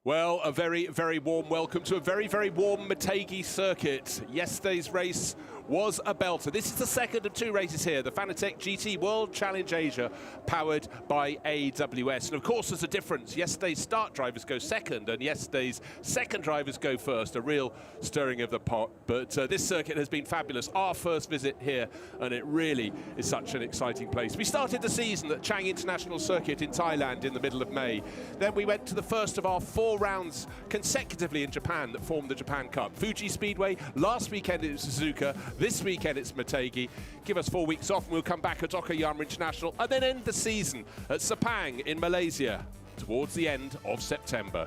Well, a very, very warm welcome to a very, very warm Motegi circuit. Yesterday's race was a belter. This is the second of two races here, the Fanatec GT World Challenge Asia, powered by AWS. And of course, there's a difference. Yesterday's start drivers go second, and yesterday's second drivers go first. A real stirring of the pot. But this circuit has been fabulous. Our first visit here, and it really is such an exciting place. We started the season at Chang International Circuit in Thailand in the middle of May. Then we went to the first of our 4 rounds consecutively in Japan that formed the Japan Cup. Fuji Speedway, last weekend it was Suzuka, this weekend it's Motegi. Give us 4 weeks off and we'll come back at Okayama International and then end the season at Sepang in Malaysia towards the end of September.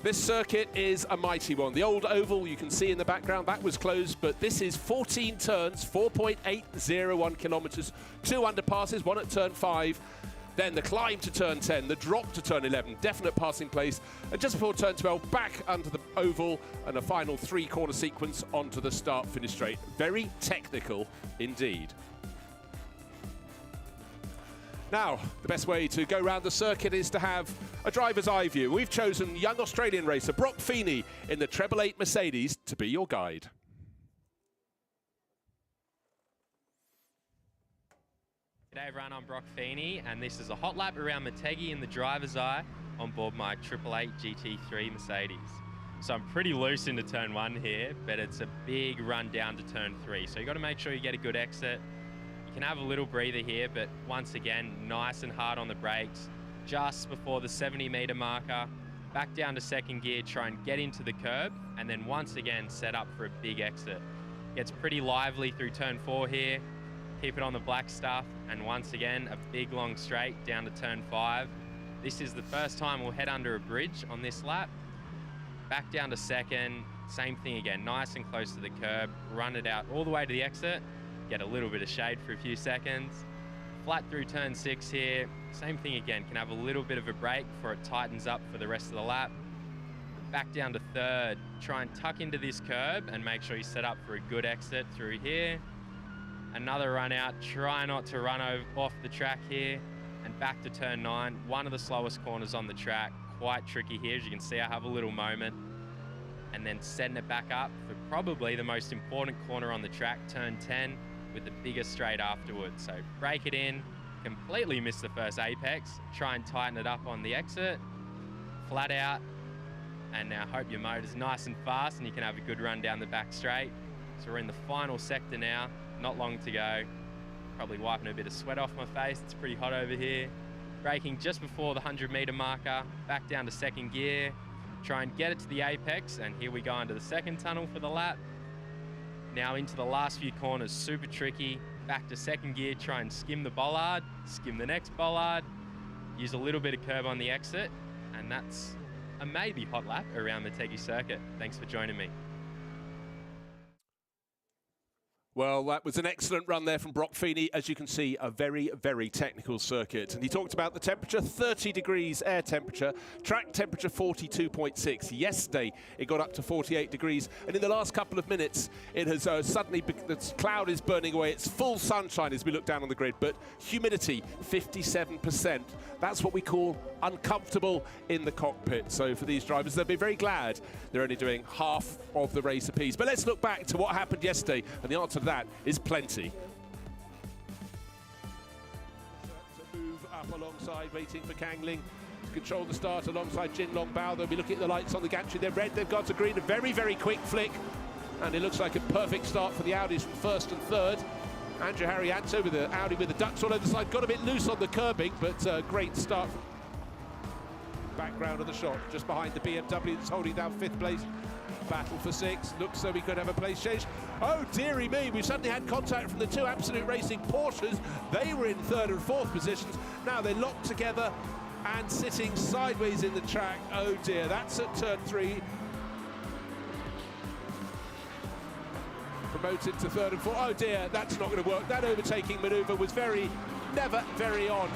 This circuit is a mighty one. The old oval you can see in the background, that was closed, but this is 14 turns, 4.801 kilometers, 2 underpasses, 1 at turn 5. Then the climb to turn 10, the drop to turn 11, definite passing place, and just before turn 12, back under the oval, and a final 3-corner sequence onto the start-finish straight. Very technical indeed. Now, the best way to go around the circuit is to have a driver's eye view. We've chosen young Australian racer Brock Feeney in the Treble 8 Mercedes to be your guide. G'day everyone, I'm Brock Feeney, and this is a hot lap around Motegi in the driver's eye on board my 888 GT3 Mercedes. So I'm pretty loose into turn 1 here, but it's a big run down to turn 3. So you got to make sure you get a good exit. You can have a little breather here, but once again, nice and hard on the brakes. Just before the 70-meter marker, back down to second gear, try and get into the curb, and then once again, set up for a big exit. Gets pretty lively through turn 4 here. Keep it on the black stuff, and once again, a big long straight down to turn 5. This is the first time we'll head under a bridge on this lap. Back down to second, same thing again, nice and close to the curb, run it out all the way to the exit, get a little bit of shade for a few seconds. Flat through turn 6 here, same thing again, can have a little bit of a break before it tightens up for the rest of the lap. Back down to third, try and tuck into this curb and make sure you set up for a good exit through here. Another run out, try not to run off the track here, and back to turn 9, one of the slowest corners on the track, quite tricky here. As you can see, I have a little moment, and then setting it back up for probably the most important corner on the track, turn 10, with the biggest straight afterwards. So break it in, completely miss the first apex, try and tighten it up on the exit, flat out, and now hope your motor's nice and fast and you can have a good run down the back straight. So we're in the final sector now. Not long to go. Probably wiping a bit of sweat off my face. It's pretty hot over here. Braking just before the 100-meter marker. Back down to second gear. Try and get it to the apex. And here we go into the second tunnel for the lap. Now into the last few corners. Super tricky. Back to second gear. Try and skim the bollard. Skim the next bollard. Use a little bit of curb on the exit. And that's a maybe hot lap around the Motegi circuit. Thanks for joining me. Well, that was an excellent run there from Brock Feeney. As you can see, a very, very technical circuit. And he talked about the temperature, 30 degrees air temperature, track temperature 42.6. Yesterday, it got up to 48 degrees. And in the last couple of minutes, it has suddenly, the cloud is burning away. It's full sunshine as we look down on the grid, but humidity, 57%. That's what we call uncomfortable in the cockpit. So for these drivers, they'll be very glad they're only doing half of the race apiece. But let's look back to what happened yesterday. And the answer to that is plenty. To move up alongside, waiting for Kangling to control the start alongside Jin Longbao. They'll be looking at the lights on the gantry. They're red, they've got to green. A very, very quick flick. And it looks like a perfect start for the Audis from first and third. Andrew Harrianto with the Audi with the ducks all over the side. Got a bit loose on the curbing, but great start. Background of the shot, just behind the BMW that's holding down 5th place. Battle for 6. Looks so we could have a place change. Oh, dearie me, we suddenly had contact from the 2 Absolute Racing Porsches. They were in 3rd and 4th positions. Now they're locked together and sitting sideways in the track. Oh dear, that's at turn 3. Promoted to 3rd and 4th. Oh dear, that's not going to work. That overtaking manoeuvre was never very on.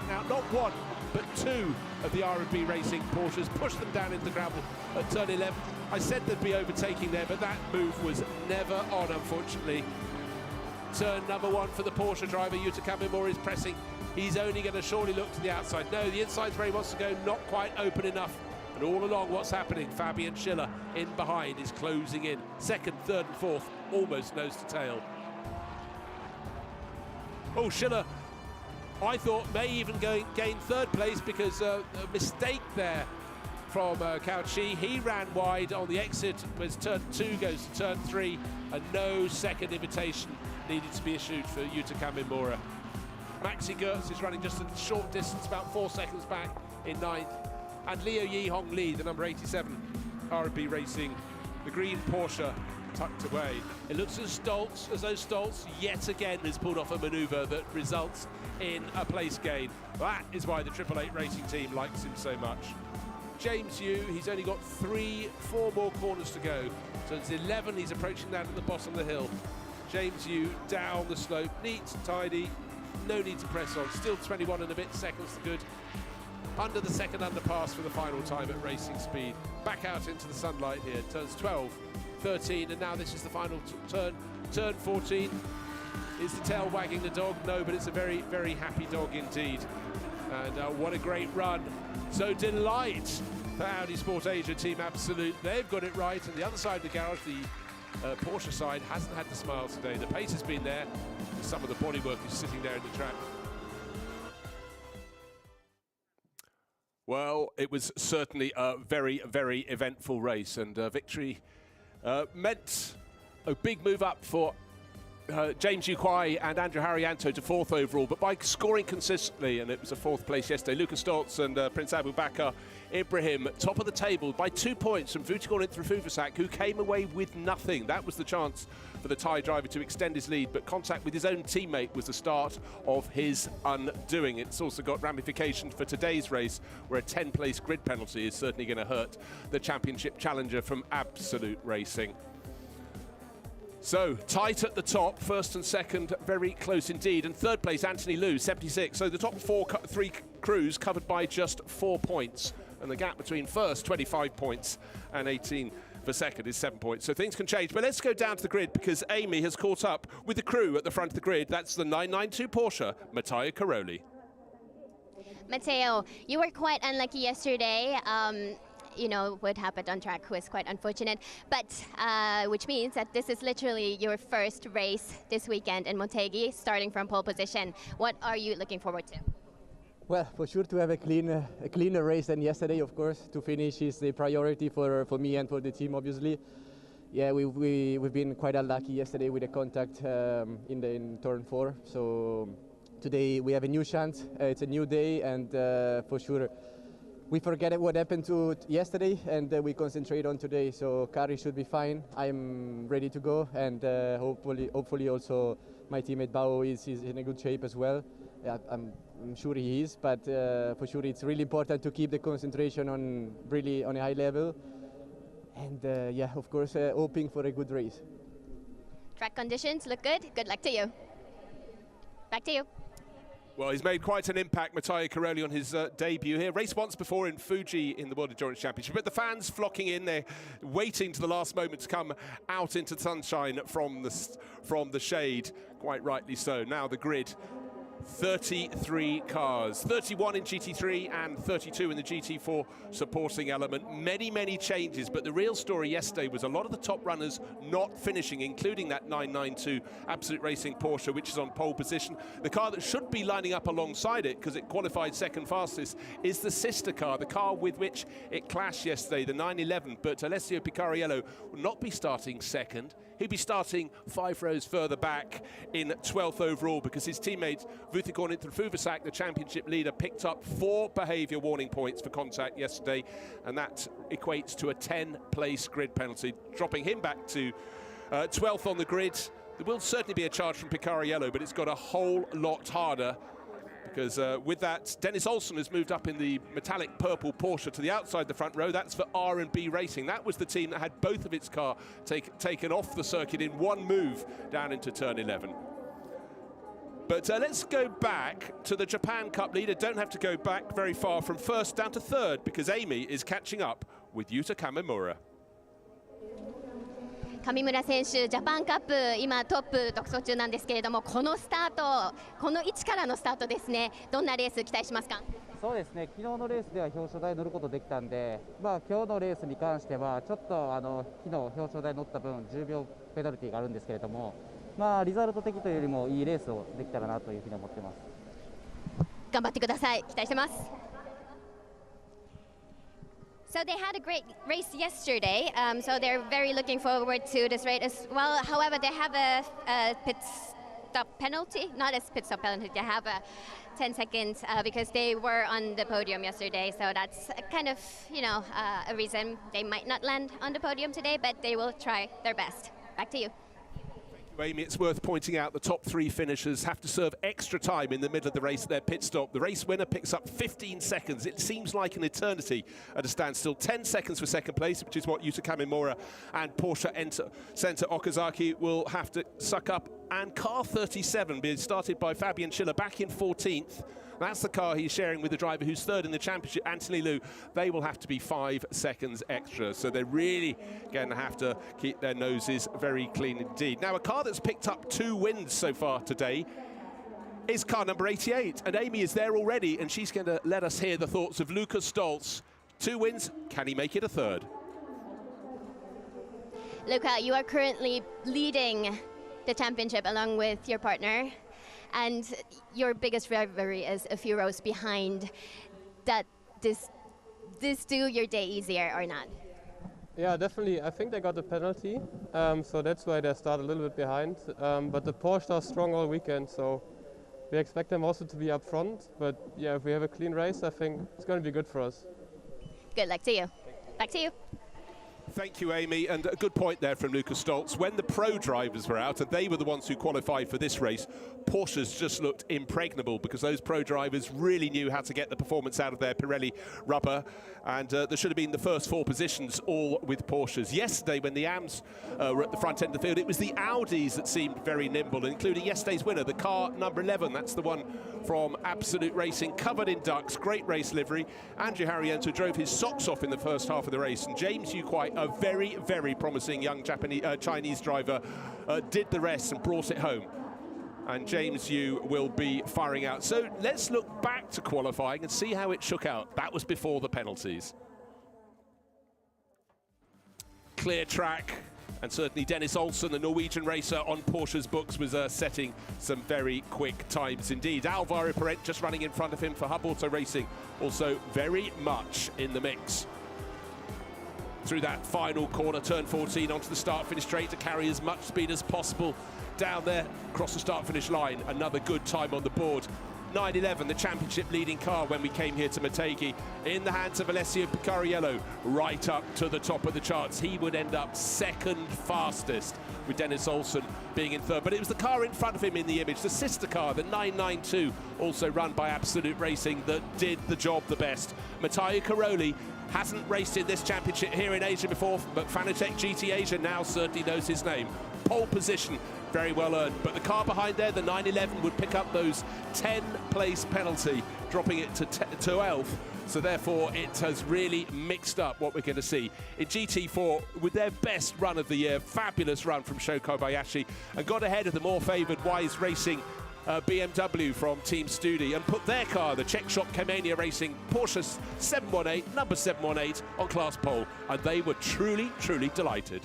Now, not 1, but 2 of the R&B Racing Porsches pushed them down into the gravel at turn 11. I said there'd be overtaking there, but that move was never on, unfortunately. turn number 1 for the Porsche driver. Yuta Kamimura is pressing. He's only going to surely look to the outside. No, the inside's where he wants to go, not quite open enough. And all along, what's happening? Fabian Schiller in behind is closing in. Second, third and fourth, almost nose to tail. Oh, Schiller, I thought may even gain third place because a mistake there from Tochigi. He ran wide on the exit as turn 2 goes to turn 3, and no second invitation needed to be issued for Yuta Kamimura. Maxi Gertz is running just a short distance, about 4 seconds back in 9th. And Liu Yihong Li, the number 87, R&B Racing, the green Porsche tucked away. It looks as though Stoltz yet again has pulled off a manoeuvre that results in a place gain. That is why the 888 Racing team likes him so much. James Yu, he's only got 4 more corners to go. So it's 11, he's approaching that at the bottom of the hill. James Yu down the slope, neat, tidy, no need to press on. Still 21 and a bit seconds to good. Under the second underpass for the final time at racing speed. Back out into the sunlight here. Turns 12, 13, and now this is the final turn. Turn 14. Is the tail wagging the dog? No, but it's a very, very happy dog indeed. And what a great run. So delight for Audi Sport Asia Team Absolute. They've got it right. And the other side of the garage, the Porsche side, hasn't had the smile today. The pace has been there. Some of the bodywork is sitting there in the track. Well, it was certainly a very, very eventful race, and victory meant a big move up for James Yu Kwai and Andrew Haryanto to 4th overall, but by scoring consistently, and it was a 4th place yesterday, Lucas Stoltz and Prince Abu Bakr Ibrahim, top of the table by 2 points from Vutikon Intrafuvasak, who came away with nothing. That was the chance for the Thai driver to extend his lead, but contact with his own teammate was the start of his undoing. It's also got ramifications for today's race, where a 10-place grid penalty is certainly going to hurt the championship challenger from Absolute Racing. So, tight at the top, first and second, very close indeed. And third place, Anthony Liu, 76. So the top 3 crews covered by just 4 points. And the gap between first, 25 points, and 18 for second is 7 points. So things can change. But let's go down to the grid, because Amy has caught up with the crew at the front of the grid. That's the 992 Porsche, Matteo Caroli. Matteo, you were quite unlucky yesterday. You know, what happened on track was quite unfortunate, but which means that this is literally your first race this weekend in Motegi, starting from pole position. What are you looking forward to? Well, for sure to have a cleaner race than yesterday, of course. To finish is the priority for me and for the team, obviously. Yeah, we've been quite unlucky yesterday with the contact in turn 4. So today we have a new chance. It's a new day, and for sure we forget what happened to yesterday, and we concentrate on today. So Kari should be fine. I'm ready to go, and hopefully also my teammate Bao is in a good shape as well. I'm sure he is, but for sure it's really important to keep the concentration on a high level. And yeah, of course, hoping for a good race. Track conditions look good. Good luck to you. Back to you. Well, he's made quite an impact, Matteo Caroli, on his debut here. Raced once before in Fuji in the World Endurance Championship, but the fans flocking in there, waiting to the last moment to come out into the sunshine from the shade, quite rightly so. Now the grid. 33 cars, 31 in GT3 and 32 in the GT4 supporting element. Many, many changes, but the real story yesterday was a lot of the top runners not finishing, including that 992 Absolute Racing Porsche, which is on pole position. The car that should be lining up alongside it, because it qualified second fastest, is the sister car, the car with which it clashed yesterday, the 911. But Alessio Picariello will not be starting second. He'll be starting 5 rows further back in 12th overall, because his teammate Vutikon Intrafuvasak, the championship leader, picked up 4 behaviour warning points for contact yesterday, and that equates to a 10-place grid penalty, dropping him back to 12th on the grid. There will certainly be a charge from Picariello, but it's got a whole lot harder, because with that, Dennis Olsen has moved up in the metallic purple Porsche to the outside the front row. That's for R&B Racing. That was the team that had both of its car taken off the circuit in one move down into turn 11. But let's go back to the Japan Cup leader. Don't have to go back very far, from first down to third, because Amy is catching up with Yuta Kamimura. 上村選手、ジャパンカップ、今トップ独走中なんですけれども、このスタート、この位置からのスタートですね、どんなレース期待しますか？そうですね、昨日のレースでは表彰台に乗ることできたんで、今日のレースに関しては、ちょっと昨日表彰台に乗った分、10秒ペナルティーがあるんですけれども、リザルト的というよりもいいレースをできたらなというふうに思ってます。頑張ってください、期待してます。So they had a great race yesterday, so they're very looking forward to this race as well. However, they have a pit stop penalty, not a pit stop penalty, they have a 10 seconds because they were on the podium yesterday. So that's kind of, a reason they might not land on the podium today, but they will try their best. Back to you. Amy, it's worth pointing out the top three finishers have to serve extra time in the middle of the race at their pit stop. The race winner picks up 15 seconds. It seems like an eternity at a standstill. 10 seconds for second place, which is what Yuta Kamimura and Porsche Senta Okazaki will have to suck up. And car 37 being started by Fabian Schiller back in 14th. That's the car he's sharing with the driver who's third in the championship, Anthony Liu. They will have to be 5 seconds extra. So they're really going to have to keep their noses very clean indeed. Now, a car that's picked up 2 wins so far today is car number 88. And Amy is there already, and she's going to let us hear the thoughts of Lukas Stolz. 2 wins, can he make it a third? Luca, you are currently leading the championship along with your partner. And your biggest rivalry is a few rows behind. That this do your day easier or not? Yeah, definitely. I think they got a penalty, so that's why they start a little bit behind. But the Porsche are strong all weekend, so we expect them also to be up front. But yeah, if we have a clean race, I think it's going to be good for us. Good luck to you. Back to you. Thank you, Amy, and a good point there from Lukas Stolz. When the pro drivers were out, and they were the ones who qualified for this race, Porsches just looked impregnable because those pro drivers really knew how to get the performance out of their Pirelli rubber, and there should have been the first 4 positions all with Porsches. Yesterday, when the AMs were at the front end of the field, it was the Audis that seemed very nimble, including yesterday's winner, the car number 11. That's the one from Absolute Racing, covered in ducks, great race livery. Andrew Harriento drove his socks off in the first half of the race, and James Yu Kwai, a very, very promising young Chinese driver, did the rest and brought it home. And James Yu will be firing out. So let's look back to qualifying and see how it shook out. That was before the penalties. Clear track, and certainly Dennis Olsen, the Norwegian racer on Porsche's books, was setting some very quick times indeed. Alvaro Parent just running in front of him for Hub Auto Racing, also very much in the mix. Through that final corner, turn 14, onto the start-finish straight to carry as much speed as possible down there, across the start-finish line. Another good time on the board. 911, the championship leading car when we came here to Motegi, in the hands of Alessio Picariello, right up to the top of the charts. He would end up second fastest, with Dennis Olsen being in third. But it was the car in front of him in the image, the sister car, the 992, also run by Absolute Racing, that did the job the best. Matteo Caroli hasn't raced in this championship here in Asia before, but Fanatec GT Asia now certainly knows his name. Pole position, very well earned, but the car behind there, the 911, would pick up those 10-place penalty, dropping it to 12th. So therefore, it has really mixed up what we're going to see. In GT4, with their best run of the year, fabulous run from Sho Kobayashi, and got ahead of the more favoured Wise Racing BMW from Team Studi, and put their car, the Czech shop Kemania Racing Porsche 718, number 718, on class pole, and they were truly, truly delighted.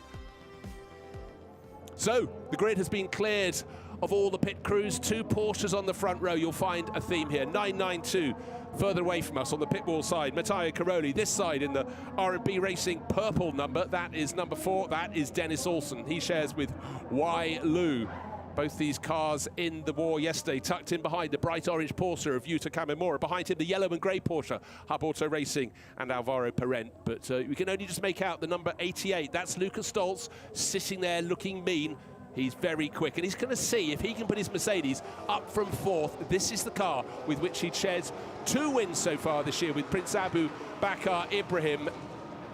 So, the grid has been cleared of all the pit crews. 2 Porsches on the front row. You'll find a theme here. 992 further away from us on the pit wall side. Matteo Caroli this side in the R&B Racing purple number. That is number 4. That is Dennis Olsen. He shares with Wai Lu. Both these cars in the war yesterday, tucked in behind the bright orange Porsche of Yuta Kamimura. Behind him, the yellow and grey Porsche, Hub Auto Racing and Alvaro Parent. But we can only just make out the number 88. That's Lukas Stolz sitting there looking mean. He's very quick, and he's going to see if he can put his Mercedes up from 4th. This is the car with which he shares 2 wins so far this year with Prince Abu Bakar Ibrahim,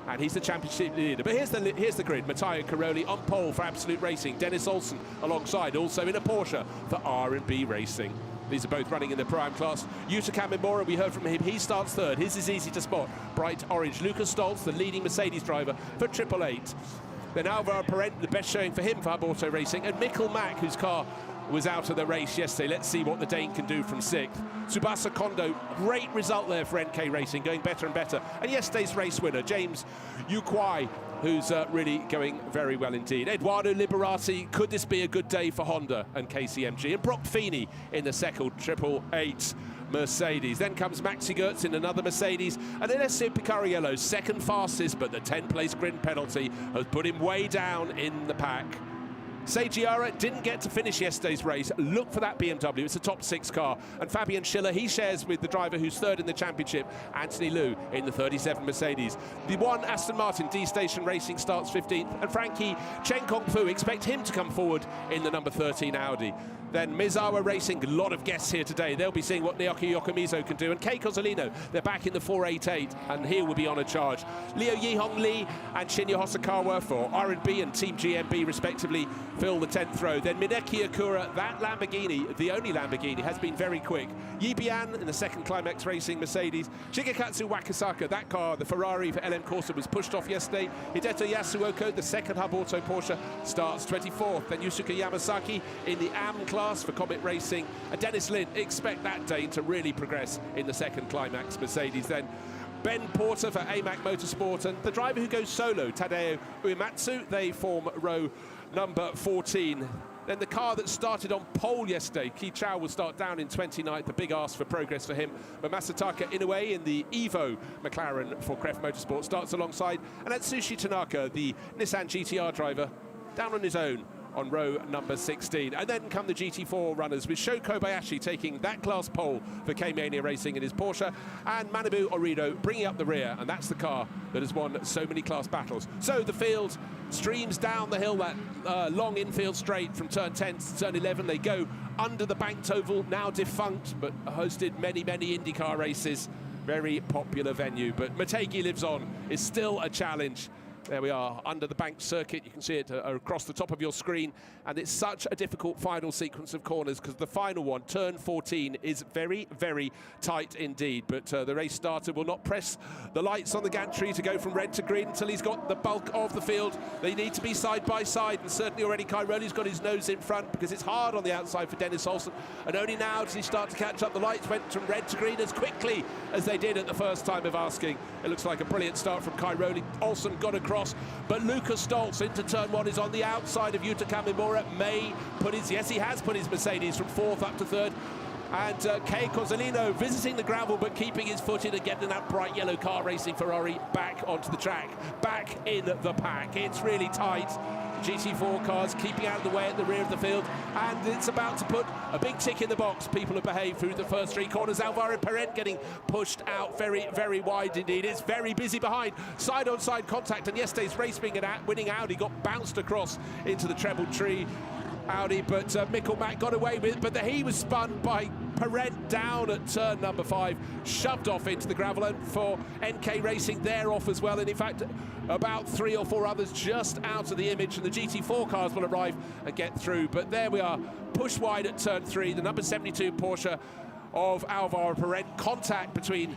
and he's the championship leader. But here's the grid. Matteo Caroli on pole for Absolute Racing. Dennis Olsen alongside, also in a Porsche for R&B Racing. These are both running in the prime class. Yuta Kamimura, we heard from him, he starts third. His is easy to spot. Bright orange. Lukas Stolz, the leading Mercedes driver for 888. Then Alvaro Parent, the best showing for him for Hub Auto Racing, and Mikkel Mack, whose car was out of the race yesterday. Let's see what the Dane can do from 6th. Tsubasa Kondo, great result there for NK Racing, going better and better. And yesterday's race winner, James Yukwai, who's really going very well indeed. Eduardo Liberati, could this be a good day for Honda and KCMG? And Brock Feeney in the second 888 Mercedes. Then comes Maxi Goetz in another Mercedes, and Alessio Picariello, second fastest, but the 10th-place grid penalty has put him way down in the pack. Seiji Ora didn't get to finish yesterday's race. Look for that BMW. It's a top 6 car. And Fabian Schiller, he shares with the driver who's 3rd in the championship, Anthony Liu, in the 37 Mercedes. The one Aston Martin D-Station Racing starts 15th. And Frankie Chen Kong Fu, expect him to come forward in the number 13 Audi. Then Mizawa Racing, a lot of guests here today. They'll be seeing what Naoki Yokomizo can do. And Kei Kozolino, they're back in the 488, and here will be on a charge. Liu Yihong Lee and Shinya Hosokawa for R&B and Team GMB, respectively, fill the 10th row. Then Mineki Akura, that Lamborghini, the only Lamborghini, has been very quick. Yi Bian in the second Climax Racing Mercedes. Shigekatsu Wakasaka, that car, the Ferrari for LM Corsa, was pushed off yesterday. Hideto Yasuoka, the second Hub Auto Porsche, starts 24th. Then Yusuke Yamasaki in the AM class for Comet Racing. And Dennis Lin, expect that day to really progress in the second Climax Mercedes. Then Ben Porter for AMAC Motorsport, and the driver who goes solo, Tadeo Uematsu, they form row number 14. Then the car that started on pole yesterday, Ki Chao, will start down in 29th, a big ask for progress for him. But Masataka Inoue in the Evo McLaren for Kref Motorsport starts alongside. And Atsushi Tanaka, the Nissan GTR driver, down on his own on row number 16. And then come the GT4 runners, with Sho Kobayashi taking that class pole for K-Mania Racing in his Porsche, and Manabu Orido bringing up the rear, and that's the car that has won so many class battles. So the field streams down the hill, that long infield straight from turn 10 to turn 11. They go under the banked oval, now defunct, but hosted many, many IndyCar races. Very popular venue, but Motegi lives on, is still a challenge. There we are, under the banked circuit. You can see it across the top of your screen. And it's such a difficult final sequence of corners, because the final one, turn 14, is very, very tight indeed. But the race starter will not press the lights on the gantry to go from red to green until he's got the bulk of the field. They need to be side by side, and certainly already Cairoli's got his nose in front, because it's hard on the outside for Dennis Olsen. And only now does he start to catch up. The lights went from red to green as quickly as they did at the first time of asking. It looks like a brilliant start from Cairoli. Olsen got across, but Lucas Stoltz into turn 1 is on the outside of Yuta Kamimura. May put his, yes, he has put his Mercedes from 4th up to 3rd. And Kei Kozolino visiting the gravel, but keeping his foot in and getting that bright yellow car racing Ferrari back onto the track, back in the pack. It's really tight. GT4 cars keeping out of the way at the rear of the field, and it's about to put a big tick in the box. People have behaved through the first 3 corners. Alvaro Parent getting pushed out very, very wide indeed. It's very busy behind. Side-on-side contact, and yesterday's race winning Audi got bounced across into the treble tree. Audi, but Mikkel Mack got away with it, but he was spun by Parent down at turn number 5, shoved off into the gravel. And for NK Racing, they're off as well, and in fact about 3 or 4 others just out of the image, and the GT4 cars will arrive and get through. But there we are, push wide at turn 3, the number 72 Porsche of Alvaro Parent. Contact between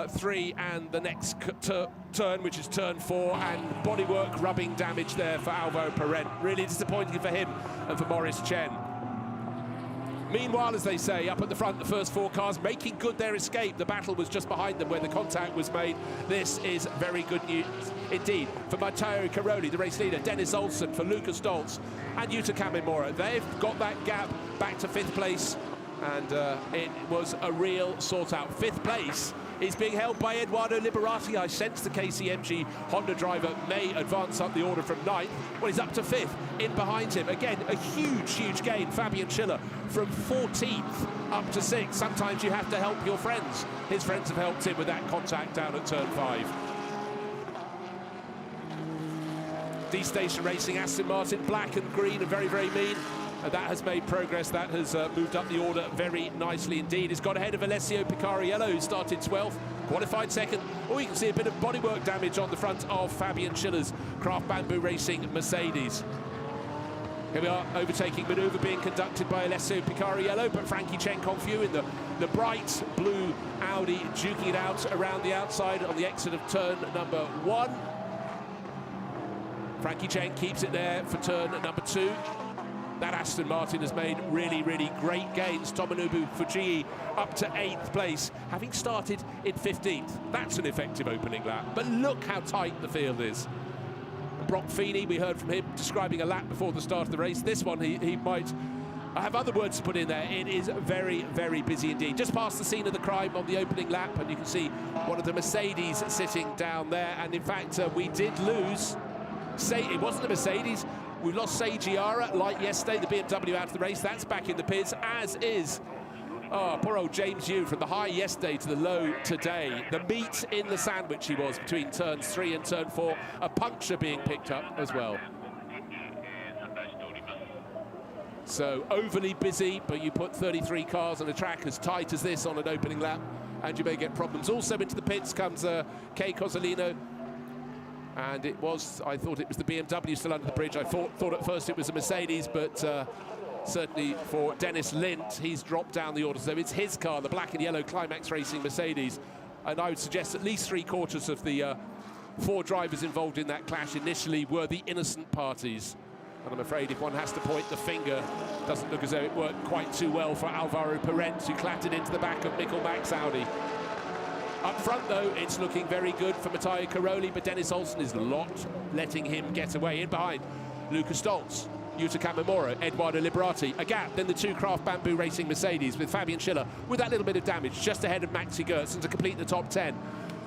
3 and the next turn, which is turn 4, and bodywork rubbing damage there for Alvaro Parent. Really disappointing for him and for Maurice Chen. Meanwhile, as they say, up at the front, the first 4 cars making good their escape. The battle was just behind them where the contact was made. This is very good news indeed for Matteo Cairoli, the race leader, Dennis Olsen for Lucas Stoltz, and Yuta Kamimura. They've got that gap back to 5th place, and it was a real sort-out. 5th place is being held by Eduardo Liberati. I sense the KCMG Honda driver may advance up the order from 9th. Well, he's up to 5th. In behind him, again, a huge, huge gain. Fabian Schiller from 14th up to 6th. Sometimes you have to help your friends. His friends have helped him with that contact down at turn 5. D-Station Racing, Aston Martin, black and green, and very, very mean. And that has made progress. That has moved up the order very nicely indeed. It's got ahead of Alessio Picariello, who started 12th, qualified 2nd. Oh, you can see a bit of bodywork damage on the front of Fabian Schiller's Craft Bamboo Racing Mercedes. Here we are, overtaking manoeuvre being conducted by Alessio Picariello, but Frankie Chen Kong Fu in the bright blue Audi, duking it out around the outside on the exit of turn number 1. Frankie Chen keeps it there for turn number 2. That Aston Martin has made really, really great gains. Tomonobu Fujii up to 8th place, having started in 15th. That's an effective opening lap. But look how tight the field is. Brock Feeney, we heard from him describing a lap before the start of the race. This one, he might have other words to put in there. It is very, very busy indeed. Just past the scene of the crime on the opening lap, and you can see one of the Mercedes sitting down there. And in fact, we did lose. It wasn't the Mercedes. We lost Seiji Ara, like yesterday, the BMW out of the race. That's back in the pits, as is, poor old James Yu, from the high yesterday to the low today. The meat in the sandwich he was between turns 3 and turn 4. A puncture being picked up as well. So overly busy, but you put 33 cars on a track as tight as this on an opening lap, and you may get problems. Also into the pits comes Kei Cozzolino. And it was, I thought it was the BMW still under the bridge. I thought at first it was a Mercedes, but certainly for Dennis Lind, he's dropped down the order. So it's his car, the black and yellow Climax Racing Mercedes. And I would suggest at least 3/4 of the 4 drivers involved in that clash initially were the innocent parties. And I'm afraid if one has to point the finger, it doesn't look as though it worked quite too well for Alvaro Perez, who clattered into the back of Mikkel Max Audi. Up front, though, it's looking very good for Matteo Caroli, but Dennis Olsen is not letting him get away. In behind, Lucas Stoltz, Yuta Kamimura, Eduardo Liberati, a gap, then the 2 Craft Bamboo Racing Mercedes with Fabian Schiller with that little bit of damage just ahead of Maxi Gertzen to complete the top 10.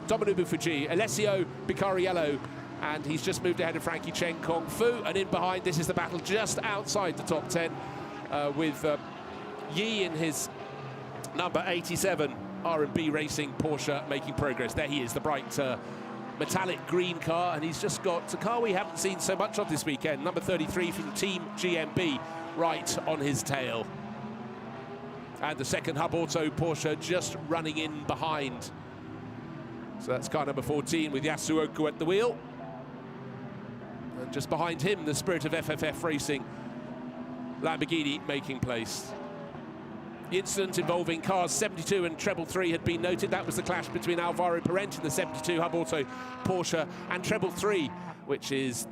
Tomonobu Fujii, Alessio Bicariello, and he's just moved ahead of Frankie Chen Kong Fu, and in behind, this is the battle just outside the top 10 with Yi in his number 87. R&B Racing Porsche making progress. There he is, the bright metallic green car, and he's just got a car we haven't seen so much of this weekend, number 33 from Team GmbH, right on his tail. And the second Hub Auto Porsche just running in behind. So that's car number 14 with Yasuoka at the wheel. And just behind him, the Spirit of FFF Racing Lamborghini making place. The incident involving cars 72 and treble 3 had been noted. That was the clash between Alvaro Parent in the 72 Hub Auto Porsche and treble 3, which is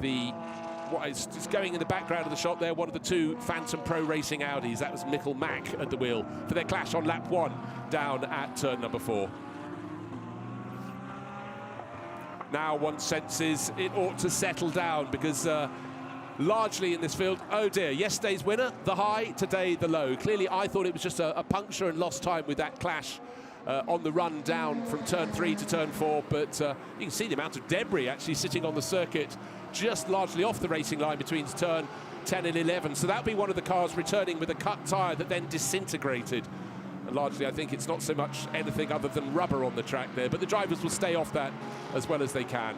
what is going in the background of the shot there, one of the 2 Phantom Pro Racing Audis. That was Mikkel Mack at the wheel for their clash on lap 1 down at turn number 4. Now one senses it ought to settle down, because largely in this field, oh dear, yesterday's winner, the high, today the low. Clearly, I thought it was just a puncture and lost time with that clash on the run down from turn 3 to turn 4, but you can see the amount of debris actually sitting on the circuit just largely off the racing line between turn 10 and 11. So that'll be one of the cars returning with a cut tyre that then disintegrated. And largely, I think it's not so much anything other than rubber on the track there, but the drivers will stay off that as well as they can.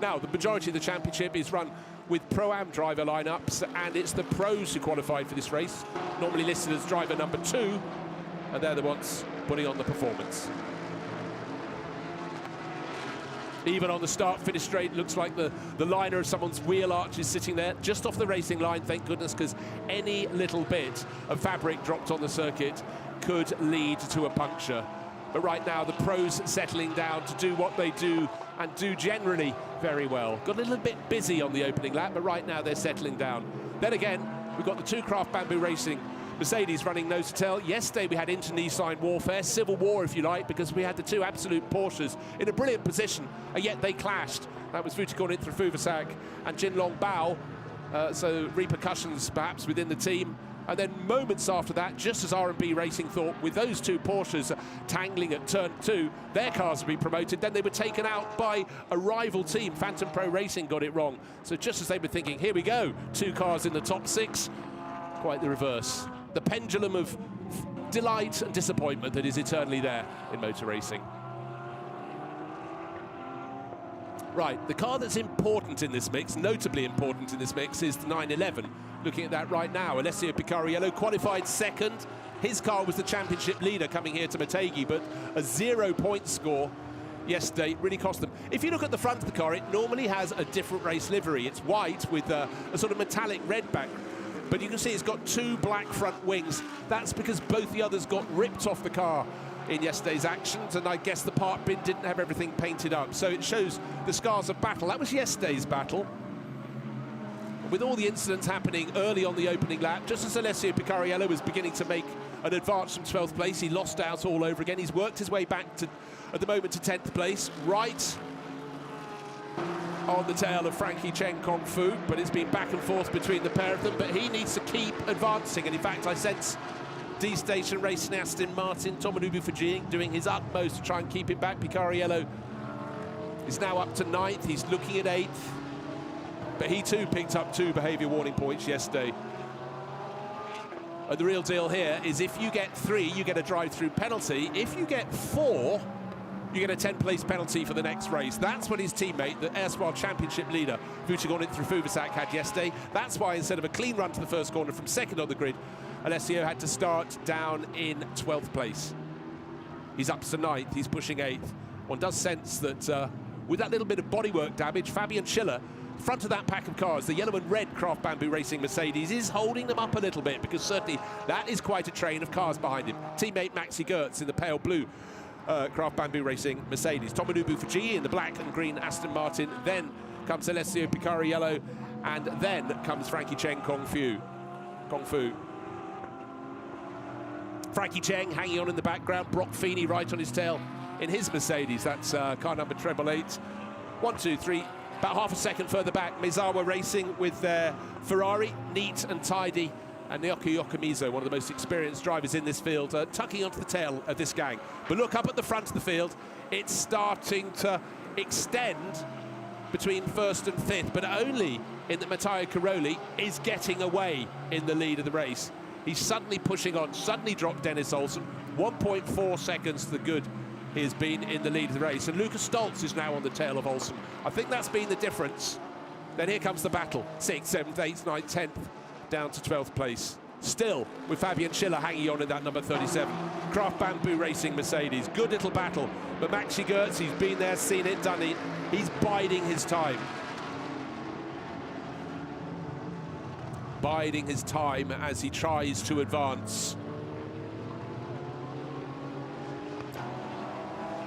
Now, the majority of the championship is run with Pro-Am driver lineups, and it's the pros who qualified for this race, normally listed as driver number 2, and they're the ones putting on the performance. Even on the start-finish straight, looks like the liner of someone's wheel arch is sitting there, just off the racing line, thank goodness, because any little bit of fabric dropped on the circuit could lead to a puncture. But right now, the pros settling down to do what they do, and do generally very well. Got a little bit busy on the opening lap, but right now they're settling down. Then again, we've got the 2 Craft Bamboo Racing Mercedes running nose to tail. Yesterday we had internecine warfare, civil war if you like, because we had the 2 absolute Porsches in a brilliant position, and yet they clashed. That was Vutikon Intra-Fuvasak and Jinlong Bao, so repercussions perhaps within the team. And then moments after that, just as R&B Racing thought, with those 2 Porsches tangling at turn 2, their cars would be promoted, then they were taken out by a rival team. Phantom Pro Racing got it wrong. So just as they were thinking, here we go, 2 cars in the top 6, quite the reverse. The pendulum of delight and disappointment that is eternally there in motor racing. Right, the car that's important in this mix, notably important in this mix, is the 911. Looking at that right now, Alessio Picariello qualified 2nd. His car was the championship leader coming here to Motegi, but a 0-point score yesterday really cost them. If you look at the front of the car, it normally has a different race livery. It's white with a sort of metallic red background. But you can see it's got 2 black front wings. That's because both the others got ripped off the car in yesterday's actions, and I guess the park bin didn't have everything painted up. So it shows the scars of battle. That was yesterday's battle. With all the incidents happening early on the opening lap, just as Alessio Picariello was beginning to make an advance from 12th place, he lost out all over again. He's worked his way back to, at the moment, to 10th place, right on the tail of Frankie Chen Kung Fu, but it's been back and forth between the pair of them, but he needs to keep advancing, and in fact I sense D-Station racing Aston Martin, Tomonobu Fujii doing his utmost to try and keep him back. Picariello is now up to 9th, he's looking at 8th, but he too picked up 2 behaviour warning points yesterday. And the real deal here is if you get 3, you get a drive-through penalty. If you get 4, you get a 10th-place penalty for the next race. That's what his teammate, the erstwhile championship leader, Fuchigorn Thrufuvasak, had yesterday. That's why instead of a clean run to the first corner from 2nd on the grid, Alessio had to start down in 12th place. He's up to 9th, he's pushing 8th. One does sense that with that little bit of bodywork damage, Fabian Schiller, front of that pack of cars, the yellow and red Craft Bamboo Racing Mercedes, is holding them up a little bit, because certainly that is quite a train of cars behind him. Teammate Maxi Gertz in the pale blue Craft Bamboo Racing Mercedes. Tomonobu Fujii in the black and green Aston Martin. Then comes Alessio Picariello, and then comes Frankie Chen Kung Fu. Frankie Cheng hanging on in the background, Brock Feeney right on his tail in his Mercedes. That's car number 888. 1, 2, 3, about half a second further back, Mizawa Racing with their Ferrari, neat and tidy, and Naoki Yokomizo, one of the most experienced drivers in this field, tucking onto the tail of this gang. But look up at the front of the field, it's starting to extend between 1st and 5th, but only in that Matteo Caroli is getting away in the lead of the race. He's suddenly pushing on, suddenly dropped Dennis Olsen, 1.4 seconds to the good he has been in the lead of the race, and Lucas Stoltz is now on the tail of Olsen. I think that's been the difference. Then here comes the battle, 6th, 7th, 8th, 9th, 10th, down to 12th place. Still with Fabian Schiller hanging on in that number 37. Craft Bamboo Racing Mercedes, good little battle, but Maxi Gertz, he's been there, seen it, done it, he's biding his time. Biding his time as he tries to advance.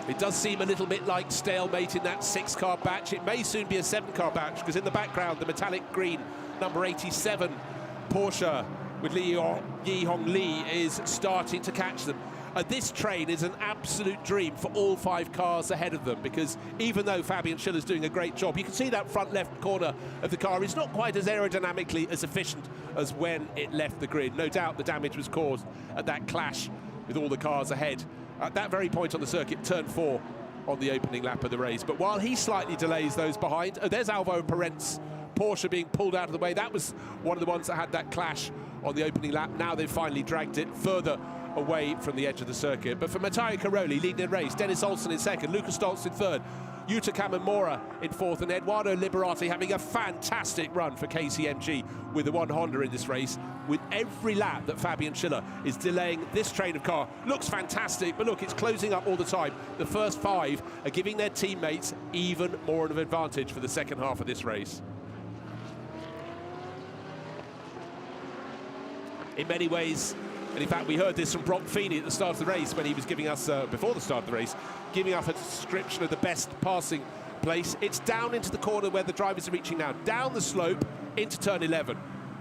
It does seem a little bit like stalemate in that 6-car batch. It may soon be a 7-car batch, because in the background, the metallic green number 87 Porsche with Yi Hong Lee is starting to catch them. This train is an absolute dream for all 5 cars ahead of them, because even though Fabian Schiller's doing a great job, you can see that front left corner of the car is not quite as aerodynamically as efficient as when it left the grid. No doubt the damage was caused at that clash with all the cars ahead. At that very point on the circuit, turn 4 on the opening lap of the race. But while he slightly delays those behind, there's Alvaro Parent's Porsche being pulled out of the way. That was one of the ones that had that clash on the opening lap. Now they've finally dragged it further away from the edge of the circuit. But for Matteo Caroli leading the race, Dennis Olsen in 2nd, Lucas Stoltz in 3rd, Yuta Kamimura in 4th, and Eduardo Liberati having a fantastic run for KCMG with the one Honda in this race. With every lap that Fabian Schiller is delaying this train of car, looks fantastic, but look, it's closing up all the time. The first 5 are giving their teammates even more of an advantage for the second half of this race. In many ways, and in fact we heard this from Brock Feeney at the start of the race when he was giving us, before the start of the race, giving us a description of the best passing place. It's down into the corner where the drivers are reaching now, down the slope into turn 11.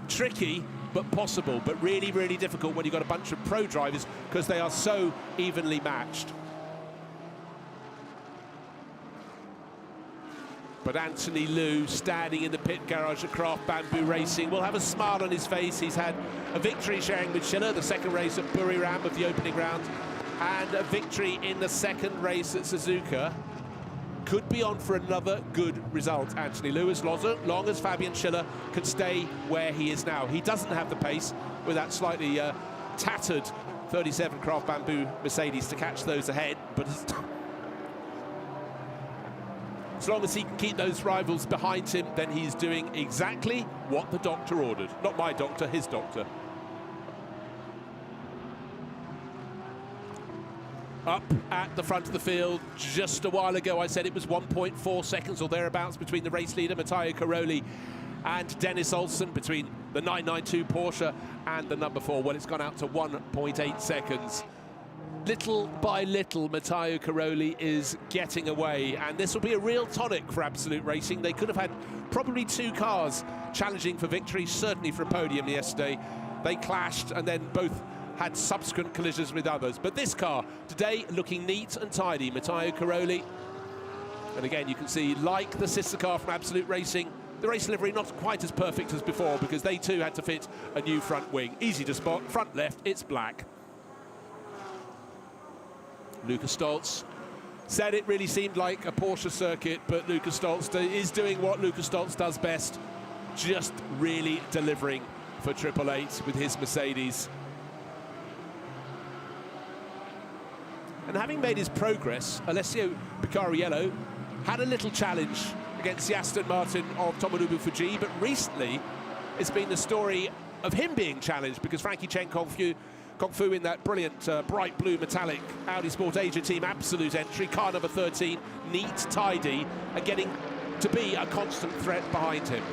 Tricky, but possible, but really, really difficult when you've got a bunch of pro drivers, because they are so evenly matched. But Anthony Liu, standing in the pit garage at Craft Bamboo Racing, will have a smile on his face. He's had a victory sharing with Schiller, the 2nd race at Buriram of the opening round, and a victory in the 2nd race at Suzuka. Could be on for another good result, Anthony Liu, as long as Fabian Schiller can stay where he is now. He doesn't have the pace with that slightly tattered 37 Craft Bamboo Mercedes to catch those ahead, but as long as he can keep those rivals behind him, then he's doing exactly what the doctor ordered. Not my doctor, his doctor. Up at the front of the field, just a while ago I said it was 1.4 seconds or thereabouts between the race leader, Matteo Caroli, and Dennis Olsen, between the 992 Porsche and the number 4. Well, it's gone out to 1.8 seconds. little by little, Matteo Caroli is getting away, and this will be a real tonic for Absolute Racing. They could have had probably 2 cars challenging for victory, certainly for a podium yesterday. They clashed and then both had subsequent collisions with others. But this car today looking neat and tidy, Matteo Caroli. And again, you can see, like the sister car from Absolute Racing, the race livery not quite as perfect as before, because they too had to fit a new front wing. Easy to spot, front left, it's black. Lucas Stoltz said it really seemed like a Porsche circuit, but Lucas Stoltz is doing what Lucas Stoltz does best, just really delivering for 888 with his Mercedes. And having made his progress, Alessio Picariello had a little challenge against the Aston Martin of Tomonobu Fuji, but recently it's been the story of him being challenged, because Frankie Chen Kung-Fu in that brilliant bright blue metallic Audi Sport Asia Team Absolute entry, car number 13, neat, tidy, and getting to be a constant threat behind him.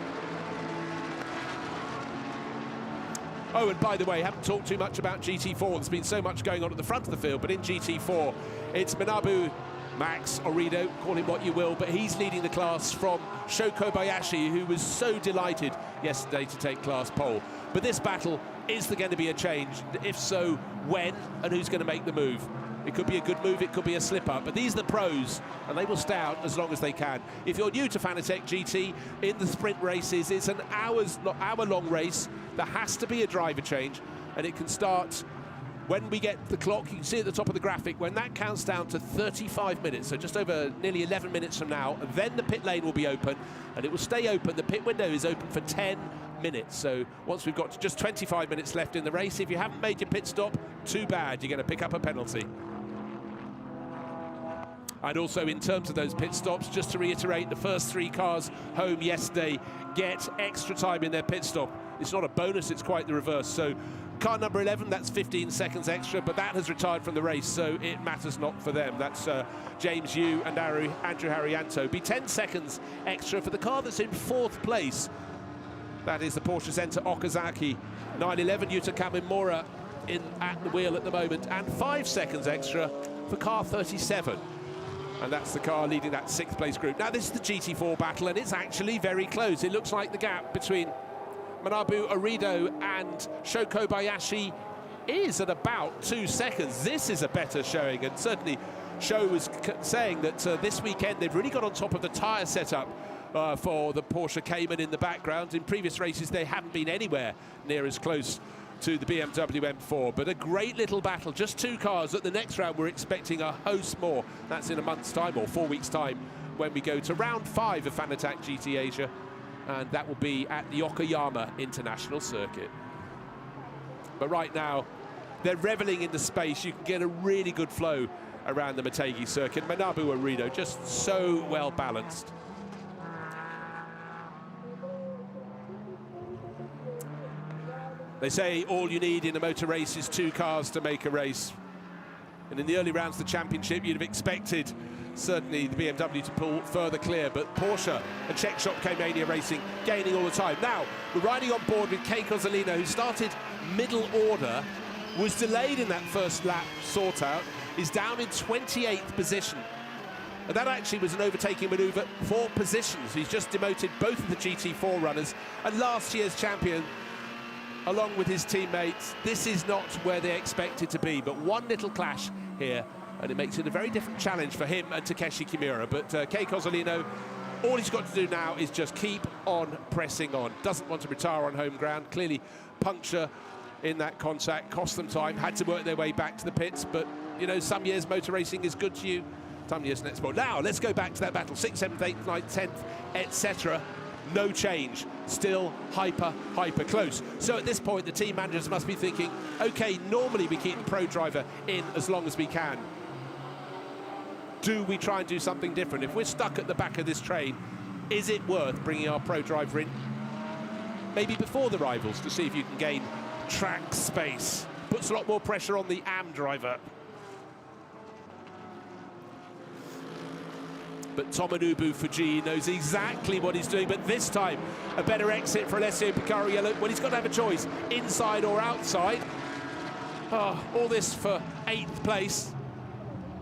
Oh, and by the way, haven't talked too much about GT4. There's been so much going on at the front of the field, but in GT4, it's Manabu Max Orido, call him what you will, but he's leading the class from Sho Kobayashi, who was so delighted yesterday to take class pole. But this battle, is there going to be a change? If so, when, and who's going to make the move? It could be a good move, it could be a slip-up, but these are the pros, and they will stay out as long as they can. If you're new to Fanatec GT, in the sprint races, it's an hour-long race. There has to be a driver change, and it can start when we get the clock. You can see at the top of the graphic, when that counts down to 35 minutes, so just over nearly 11 minutes from now, then the pit lane will be open, and it will stay open. The pit window is open for 10 minutes, so once we've got just 25 minutes left in the race, if you haven't made your pit stop, too bad, you're going to pick up a penalty. And also, in terms of those pit stops, just to reiterate, the first 3 cars home yesterday get extra time in their pit stop. It's not a bonus, it's quite the reverse. So car number 11, that's 15 seconds extra, but that has retired from the race, so it matters not for them. That's James Yu and Andrew Harrianto. Be 10 seconds extra for the car that's in 4th place. That is the Porsche Center Okazaki. 911 Yuta Kamimura at the wheel at the moment, and 5 seconds extra for car 37. And that's the car leading that 6th place group. Now, this is the GT4 battle, and it's actually very close. It looks like the gap between Manabu Orido and Sho Kobayashi is at about 2 seconds. This is a better showing, and certainly Sho was saying that this weekend they've really got on top of the tyre setup for the Porsche Cayman in the background. In previous races, they haven't been anywhere near as close to the BMW M4, but a great little battle. Just 2 cars. At the next round, we're expecting a host more. That's in a month's time, or 4 weeks' time, when we go to round 5 of Fanatec GT Asia, and that will be at the Okayama International Circuit. But right now, they're reveling in the space. You can get a really good flow around the Motegi circuit. Manabu Orido just so well balanced. They say all you need in a motor race is 2 cars to make a race. And in the early rounds of the championship, you'd have expected certainly the BMW to pull further clear, but Porsche and Czech Shop K-Mania Racing gaining all the time. Now, we're riding on board with Kei Kozolino, who started middle order, was delayed in that first lap sort out, is down in 28th position. And that actually was an overtaking manoeuvre for positions. He's just demoted both of the GT4 runners, and last year's champion, along with his teammates. This is not where they expected to be, but one little clash here, and it makes it a very different challenge for him and Takeshi Kimura. But Kei Kozolino, all he's got to do now is just keep on pressing on. Doesn't want to retire on home ground. Clearly, puncture in that contact cost them time, had to work their way back to the pits, but, you know, some years motor racing is good to you, some years net sport. Now, let's go back to that battle. 6th, 7th, 8th, 9th, 10th, etc. No change, still hyper close. So at this point, the team managers must be thinking, okay, normally we keep the pro driver in as long as we can. Do we try and do something different? If we're stuck at the back of this train, is it worth bringing our pro driver in maybe before the rivals to see if you can gain track space? Puts a lot more pressure on the AM driver. But Tomonobu Fuji knows exactly what he's doing, but this time a better exit for Alessio Picariello. Well, he's got to have a choice, inside or outside. All this for 8th place.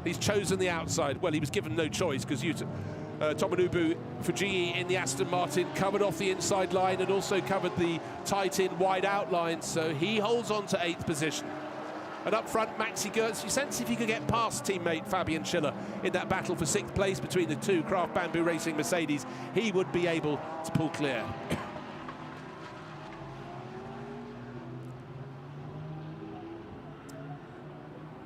He's chosen the outside. Well, he was given no choice because Tomonobu Fujii in the Aston Martin covered off the inside line and also covered the tight-in wide outline, so he holds on to 8th position. And up front, Maxi Goetz, you sense if he could get past teammate Fabian Schiller in that battle for 6th place between the two Craft Bamboo Racing Mercedes, he would be able to pull clear.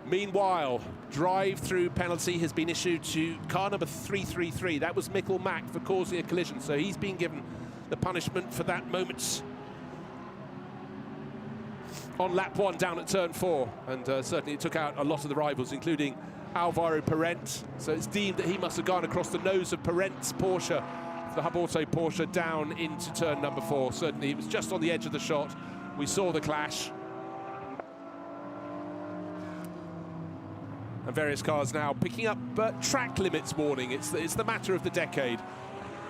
Meanwhile, drive-through penalty has been issued to car number 333. That was Mikkel Mack for causing a collision, so he's been given the punishment for that moment on lap 1 down at turn 4, and certainly it took out a lot of the rivals, including Alvaro Parent. So it's deemed that he must have gone across the nose of Parent's Porsche, the Hub Auto Porsche, down into turn number 4. Certainly it was just on the edge of the shot. We saw the clash. And various cars now picking up track limits warning. It's the matter of the decade.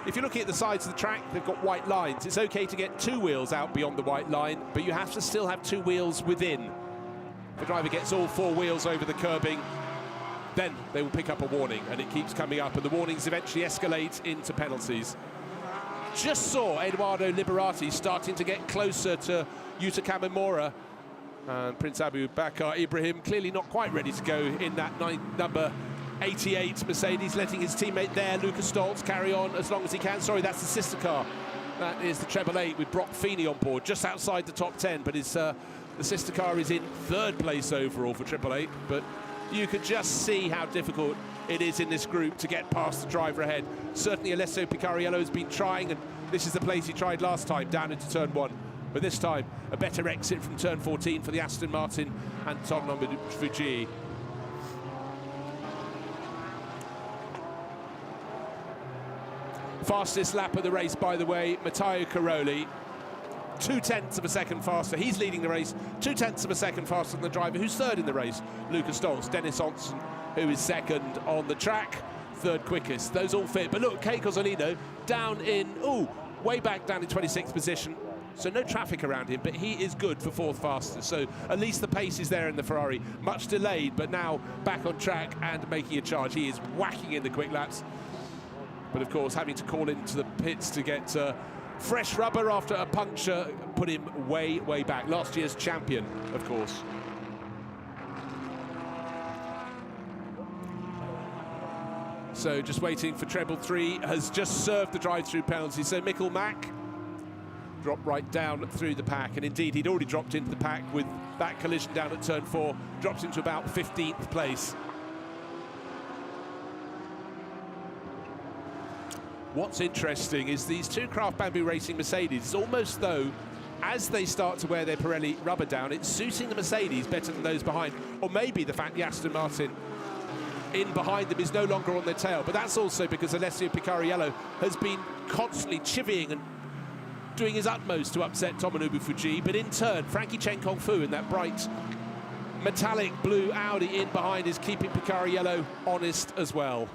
If you're looking at the sides of the track, they've got white lines. It's okay to get 2 wheels out beyond the white line, but you have to still have 2 wheels within. If the driver gets all 4 wheels over the curbing, then they will pick up a warning, and it keeps coming up, and the warnings eventually escalate into penalties. Just saw Eduardo Liberati starting to get closer to Yuta Kamimura, and Prince Abu Bakr Ibrahim clearly not quite ready to go in that number 88 Mercedes, letting his teammate there, Lucas Stoltz, carry on as long as he can. Sorry, that's the sister car. That is the Treble 8 with Brock Feeney on board, just outside the top 10, but the sister car is in 3rd place overall for Triple 8. But you could just see how difficult it is in this group to get past the driver ahead. Certainly Alessio Picariello has been trying, and this is the place he tried last time, down into turn 1. But this time, a better exit from turn 14 for the Aston Martin and Tomonobu Fujii. Fastest lap of the race, by the way, Matteo Caroli, 0.2 of a second faster. He's leading the race, 0.2 of a second faster than the driver who's 3rd in the race, Lucas Stoltz. Dennis Olsen, who is 2nd on the track, 3rd quickest. Those all fit. But look, Kei Cozzolino down in, way back down in 26th position. So no traffic around him, but he is good for 4th fastest. So at least the pace is there in the Ferrari. Much delayed, but now back on track and making a charge. He is whacking in the quick laps. But of course, having to call into the pits to get fresh rubber after a puncture put him way, way back. Last year's champion, of course. So just waiting for treble 3, has just served the drive-through penalty. So Mikkel Mack dropped right down through the pack, and indeed he'd already dropped into the pack with that collision down at turn 4, drops into about 15th place. What's interesting is these two Craft Bamboo Racing Mercedes, it's almost though as they start to wear their Pirelli rubber down, it's suiting the Mercedes better than those behind, or maybe the fact the Aston Martin in behind them is no longer on their tail, but that's also because Alessio Picariello has been constantly chivying and doing his utmost to upset Tomonobu Fujii, but in turn, Frankie Chen Kong Fu in that bright metallic blue Audi in behind is keeping Picariello honest as well.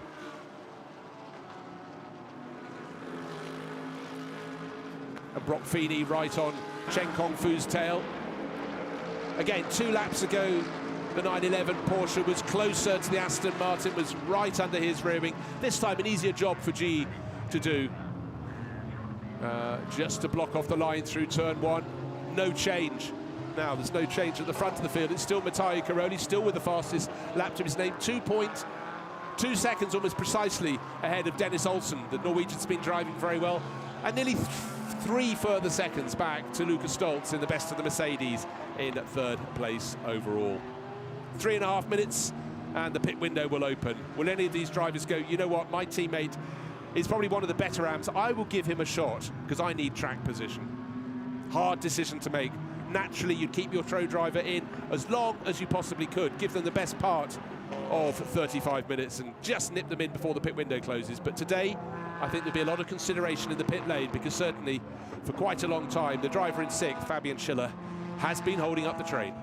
And Brock Feeney right on Chen Kong Fu's tail. Again, 2 laps ago, the 911 Porsche was closer to the Aston Martin, was right under his rear wing. This time, an easier job for G to do. Just to block off the line through turn 1. No change. Now, there's no change at the front of the field. It's still Matteo Caroli, still with the fastest lap to his name. 2.2 seconds almost precisely ahead of Dennis Olsen. The Norwegian's been driving very well. And nearly 3 further seconds back to Lucas Stoltz in the best of the Mercedes in 3rd place overall. 3.5 minutes and the pit window will open. Will any of these drivers go, you know what, my teammate is probably one of the better amps, I will give him a shot because I need track position. Hard decision to make. Naturally, you'd keep your throw driver in as long as you possibly could, give them the best part of 35 minutes and just nip them in before the pit window closes. But today, I think there'll be a lot of consideration in the pit lane because certainly for quite a long time, the driver in 6th, Fabian Schiller, has been holding up the train.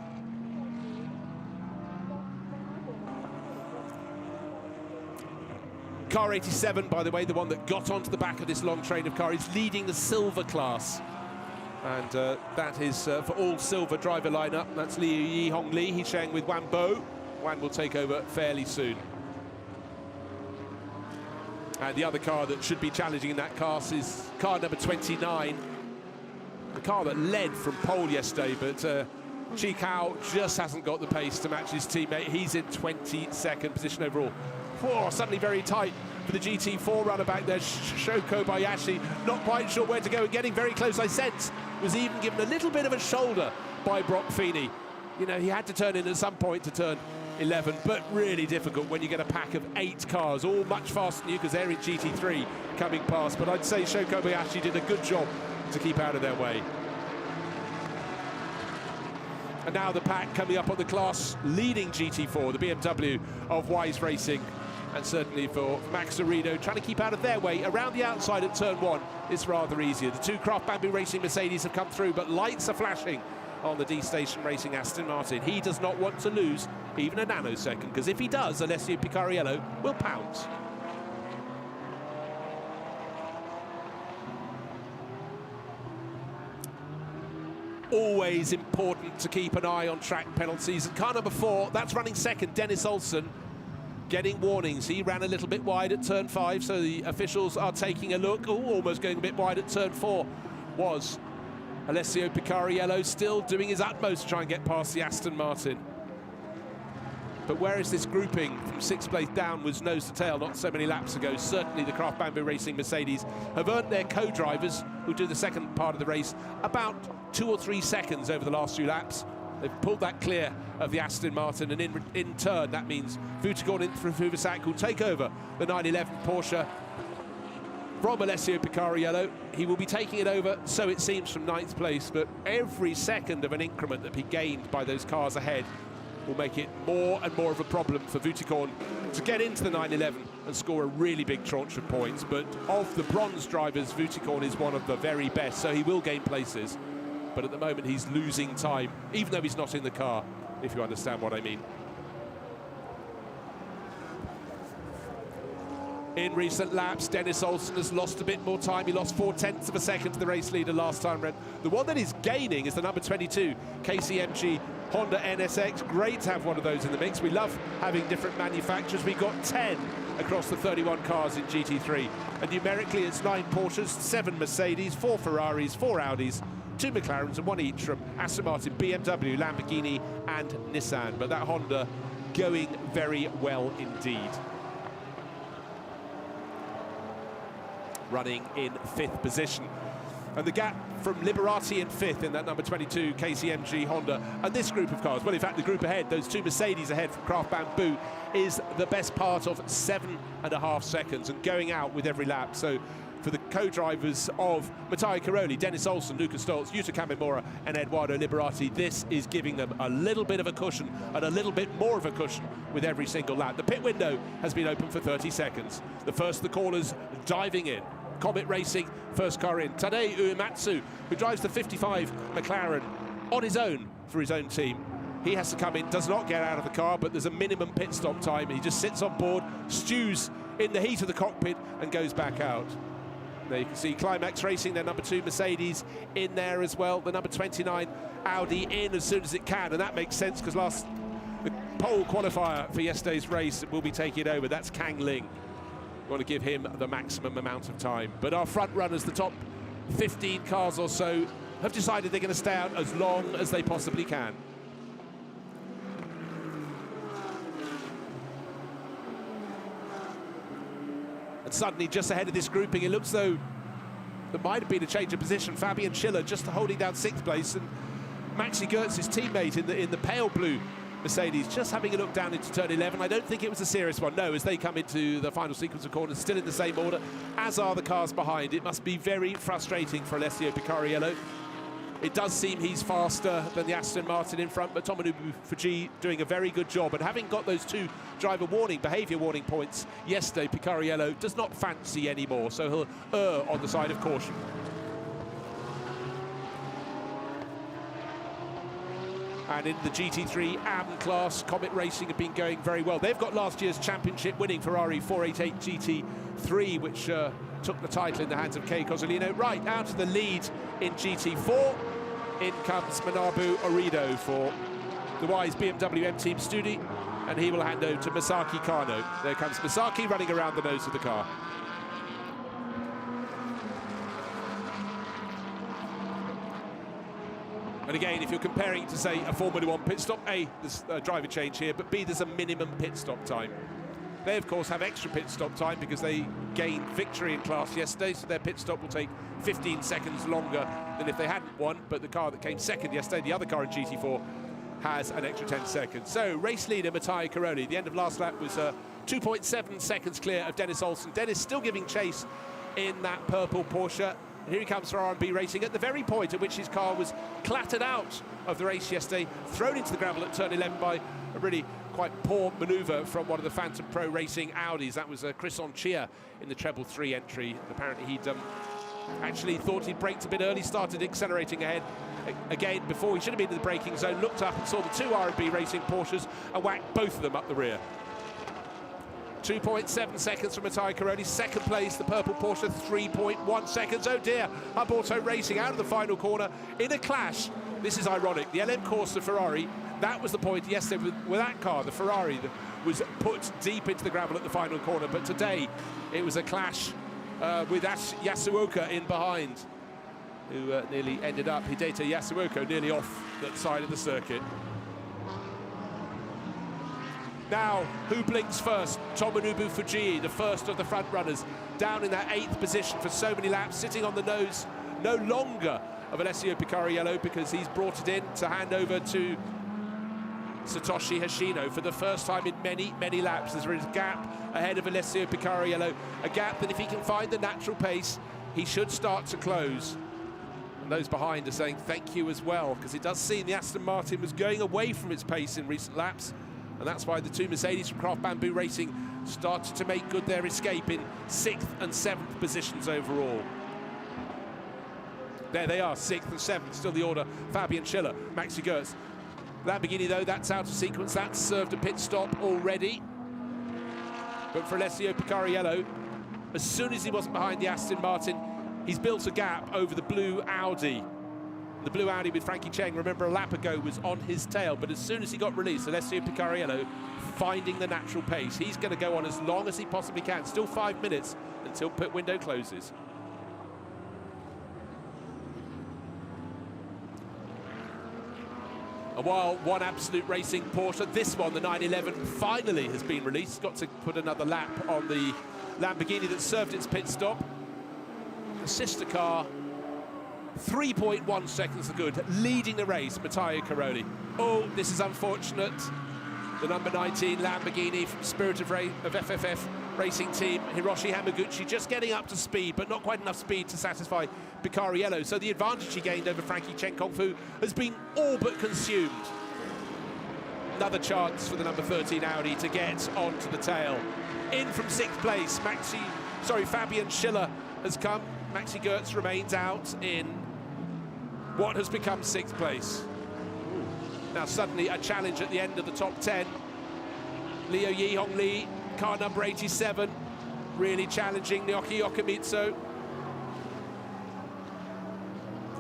Car 87, by the way, the one that got onto the back of this long train of car, is leading the silver class And that is for all silver driver lineup. That's Yi Hong Lee. He's sharing with Wan Bo. Wan will take over fairly soon. And the other car that should be challenging in that class is car number 29. The car that led from pole yesterday, but Chi Kao just hasn't got the pace to match his teammate. He's in 22nd position overall. Oh, suddenly very tight for the GT4 runner back there, Sho Kobayashi. Not quite sure where to go and getting very close, I sense. Was even given a little bit of a shoulder by Brock Feeney. You know, he had to turn in at some point to turn 11, but really difficult when you get a pack of 8 cars, all much faster than you because they're in GT3 coming past. But I'd say Sho Kobayashi did a good job to keep out of their way. And now the pack coming up on the class leading GT4, the BMW of Wise Racing. And certainly for Max Cerino, trying to keep out of their way. Around the outside at turn 1, it's rather easier. The 2 Craft Bamboo Racing Mercedes have come through, but lights are flashing on the D-Station Racing Aston Martin. He does not want to lose even a nanosecond, because if he does, Alessio Picariello will pounce. Always important to keep an eye on track penalties. And car number 4, that's running second, Dennis Olsen, getting warnings. He ran a little bit wide at turn 5, so the officials are taking a look. Oh, almost going a bit wide at turn 4 was Alessio Picariello, still doing his utmost to try and get past the Aston Martin. But where is this grouping from 6th place down was nose to tail not so many laps ago. Certainly the Craft Bamboo Racing Mercedes have earned their co-drivers, who do the second part of the race, about 2 or 3 seconds over the last few laps. They've pulled that clear of the Aston Martin, and in turn that means Vuitton in through Fuvasak will take over the 911 Porsche from Alessio Picariello. He will be taking it over, so it seems, from 9th place, but every second of an increment that he gained by those cars ahead will make it more and more of a problem for Vuitton to get into the 911 and score a really big tranche of points. But of the bronze drivers, Vuitton is one of the very best, so he will gain places. But at the moment he's losing time, even though he's not in the car, if you understand what I mean. In recent laps, Dennis Olsen has lost a bit more time. He lost 0.4 of a second to the race leader last time round. The one that is gaining is the number 22, KCMG Honda NSX. Great to have one of those in the mix. We love having different manufacturers. We got 10 across the 31 cars in GT3. And numerically, it's 9 Porsches, 7 Mercedes, 4 Ferraris, 4 Audis, 2 McLarens and 1 each from Aston Martin, BMW, Lamborghini and Nissan. But that Honda going very well indeed. Running in 5th position. And the gap from Liberati in 5th in that number 22 KCMG Honda and this group of cars, well, in fact the group ahead, those 2 Mercedes ahead from Craft Bamboo, is the best part of 7.5 seconds and going out with every lap. So for the co-drivers of Mattia Caroli, Dennis Olsen, Luca Stoltz, Yuta Kamimura and Eduardo Liberati, this is giving them a little bit of a cushion and a little bit more of a cushion with every single lap. The pit window has been open for 30 seconds. The first of the callers diving in. Comet Racing, first car in. Tadei Uematsu, who drives the 55 McLaren on his own for his own team. He has to come in, does not get out of the car, but there's a minimum pit stop time. He just sits on board, stews in the heat of the cockpit and goes back out. There you can see Climax Racing, their number 2 Mercedes in there as well. The number 29 Audi in as soon as it can, and that makes sense because the pole qualifier for yesterday's race will be taking it over. That's Kang Ling. We want to give him the maximum amount of time. But our front runners, the top 15 cars or so, have decided they're going to stay out as long as they possibly can. And suddenly, just ahead of this grouping, it looks though there might have been a change of position. Fabian Schiller just holding down 6th place, and Maxi Goertz's teammate in the pale blue Mercedes just having a look down into turn 11. I don't think it was a serious one, no, as they come into the final sequence of corners, still in the same order, as are the cars behind. It must be very frustrating for Alessio Picariello. It does seem he's faster than the Aston Martin in front, but Tomonobu Fuji doing a very good job. And having got those 2 driver warning, behaviour warning points yesterday, Picariello does not fancy anymore, so he'll err on the side of caution. And in the GT3 AM class, Comet Racing have been going very well. They've got last year's championship winning Ferrari 488 GT3, which took the title in the hands of Kei Cozzolino. Right, out to the lead in GT4. In comes Manabu Orido for the Wise BMW M Team Studi, and he will hand over to Masaki Kano. There comes Masaki running around the nose of the car. And again, if you're comparing to, say, a Formula 1 pit stop, A, there's a driver change here, but B, there's a minimum pit stop time. They, of course, have extra pit stop time because they gained victory in class yesterday, so their pit stop will take 15 seconds longer than if they hadn't won. But the car that came second yesterday, the other car in GT4, has an extra 10 seconds. So, race leader Motegi Caroli, the end of last lap was 2.7 seconds clear of Dennis Olsen. Dennis still giving chase in that purple Porsche. And here he comes for R&B Racing at the very point at which his car was clattered out of the race yesterday, thrown into the gravel at turn 11 by a really quite poor manoeuvre from one of the Phantom Pro Racing Audis. That was Chris Onchia in the treble 3 entry. Apparently he'd actually thought he'd braked a bit early, started accelerating ahead again before he should have been in the braking zone, looked up and saw the two R&B Racing Porsches and whacked both of them up the rear. 2.7 seconds from Motegi Caroli. Second place, the purple Porsche, 3.1 seconds. Oh dear, Hub Auto Racing out of the final corner in a clash. This is ironic. The LM Corsa Ferrari, that was the point yesterday with that car, the Ferrari, that was put deep into the gravel at the final corner. But today, it was a clash with Yasuoka in behind, who nearly ended up, Hideta Yasuoka, nearly off that side of the circuit. Now, who blinks first? Tomonobu Fujii, the first of the front runners, down in that 8th position for so many laps, sitting on the nose no longer of Alessio Picariello, because he's brought it in to hand over to Satoshi Hashino for the first time in many, many laps. There's a gap ahead of Alessio Picariello, a gap that if he can find the natural pace, he should start to close. And those behind are saying thank you as well, because it does seem the Aston Martin was going away from its pace in recent laps. And that's why the two Mercedes from Craft Bamboo Racing started to make good their escape in 6th and 7th positions overall. There they are, 6th and 7th, still the order. Fabian Schiller, Maxi Goetz. Lamborghini, though, that's out of sequence. That's served a pit stop already. But for Alessio Picariello, as soon as he wasn't behind the Aston Martin, he's built a gap over the blue Audi. The blue Audi with Frankie Cheng, remember, a lap ago was on his tail, but as soon as he got released, Alessio Picariello finding the natural pace. He's going to go on as long as he possibly can. Still 5 minutes until pit window closes. And while one Absolute Racing Porsche, this one, the 911, finally has been released. Got to put another lap on the Lamborghini that served its pit stop. The sister car, 3.1 seconds the good, leading the race, Motegi Caroli. Oh, this is unfortunate. The number 19 Lamborghini from Spirit of FFF Racing Team, Hiroshi Hamaguchi, just getting up to speed, but not quite enough speed to satisfy Picariello. So the advantage he gained over Frankie Chen Kung Fu has been all but consumed. Another chance for the number 13 Audi to get onto the tail. In from 6th place, Fabian Schiller has come. Maxi Goetz remains out in what has become 6th place. Now suddenly a challenge at the end of the top 10. Liu Yihong Lee, car number 87, really challenging Naoki Yokomitsu.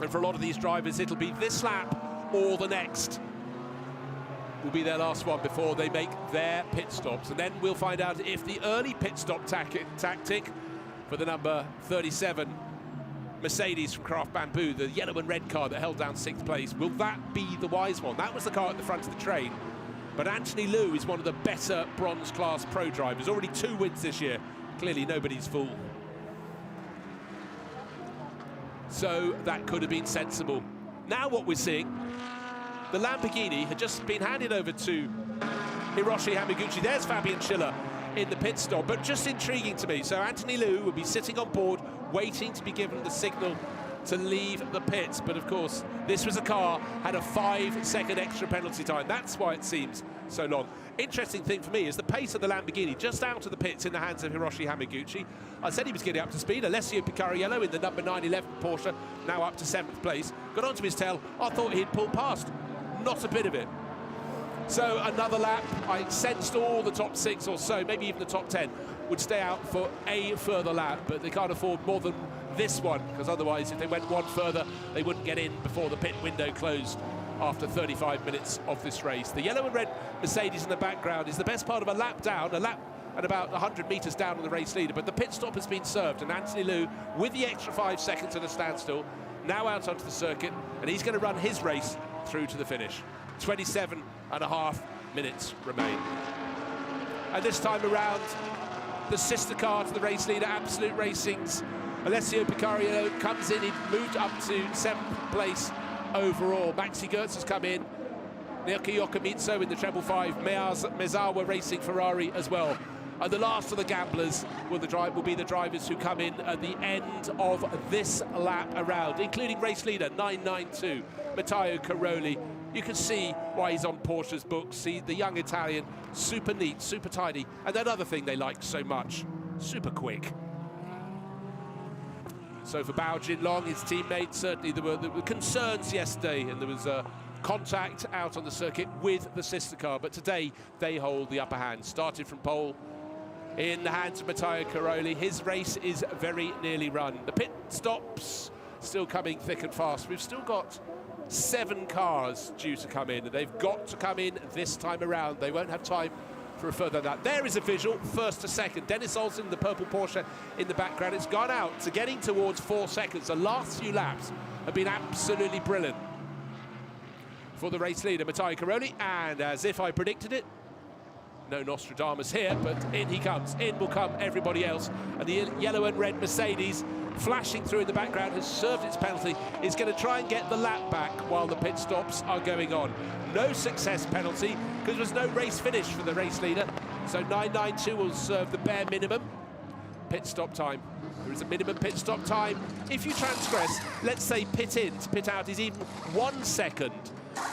And for a lot of these drivers, it'll be this lap or the next will be their last one before they make their pit stops. And then we'll find out if the early pit stop tactic for the number 37 Mercedes from Craft Bamboo, the yellow and red car that held down 6th place, will that be the wise one? That was the car at the front of the train. But Anthony Liu is one of the better bronze class pro drivers. Already 2 wins this year. Clearly nobody's fool. So that could have been sensible. Now what we're seeing, the Lamborghini had just been handed over to Hiroshi Hamaguchi. There's Fabian Schiller in the pit stop, but just intriguing to me. So Anthony Liu will be sitting on board, waiting to be given the signal to leave the pits. But of course, this was a car, had a 5-second extra penalty time. That's why it seems so long. Interesting thing for me is the pace of the Lamborghini just out of the pits in the hands of Hiroshi Hamaguchi. I said he was getting up to speed. Alessio Picariello in the number 911 Porsche, now up to 7th place. Got onto his tail. I thought he'd pull past. not a bit of it. So another lap. I sensed all the top 6 or so, maybe even the top 10, would stay out for a further lap, but they can't afford more than this one, because otherwise if they went one further, they wouldn't get in before the pit window closed after 35 minutes of this race. The yellow and red Mercedes in the background is the best part of a lap down, a lap and about 100 metres down on the race leader, but the pit stop has been served, and Anthony Liu, with the extra 5 seconds at a standstill, now out onto the circuit, and he's going to run his race through to the finish. 27.5 minutes remain. And this time around, the sister car to the race leader, Absolute Racing's Alessio Picario, comes in. He moved up to 7th place overall. Maxi Goetz has come in. Naoki Yokomitsu in the treble 5. Mezawa Racing Ferrari as well. And the last of the gamblers will be the drivers who come in at the end of this lap around, including race leader 992, Matteo Caroli. You can see why he's on Porsche's books. See, the young Italian, super neat, super tidy, and that other thing they like so much, super quick. So for Bao Jinlong, his teammates, certainly there were concerns yesterday, and there was contact out on the circuit with the sister car, but today they hold the upper hand. Started from pole in the hands of Matteo Caroli. His race is very nearly run. The pit stops still coming thick and fast. We've still got 7 cars due to come in, and they've got to come in this time around. They won't have time for a further than that. There is a visual, first to second. Dennis Olsen, the purple Porsche in the background. It's gone out to getting towards 4 seconds. The last few laps have been absolutely brilliant for the race leader, Matteo Caroli, and as if I predicted it, no Nostradamus here, but in he comes. In will come everybody else, and the yellow and red Mercedes flashing through in the background has served its penalty. Is going to try and get the lap back while the pit stops are going on. No success penalty because there's no race finish for the race leader, so 992 will serve the bare minimum pit stop time. There is a minimum pit stop time. If you transgress, let's say pit in to pit out is even 1 second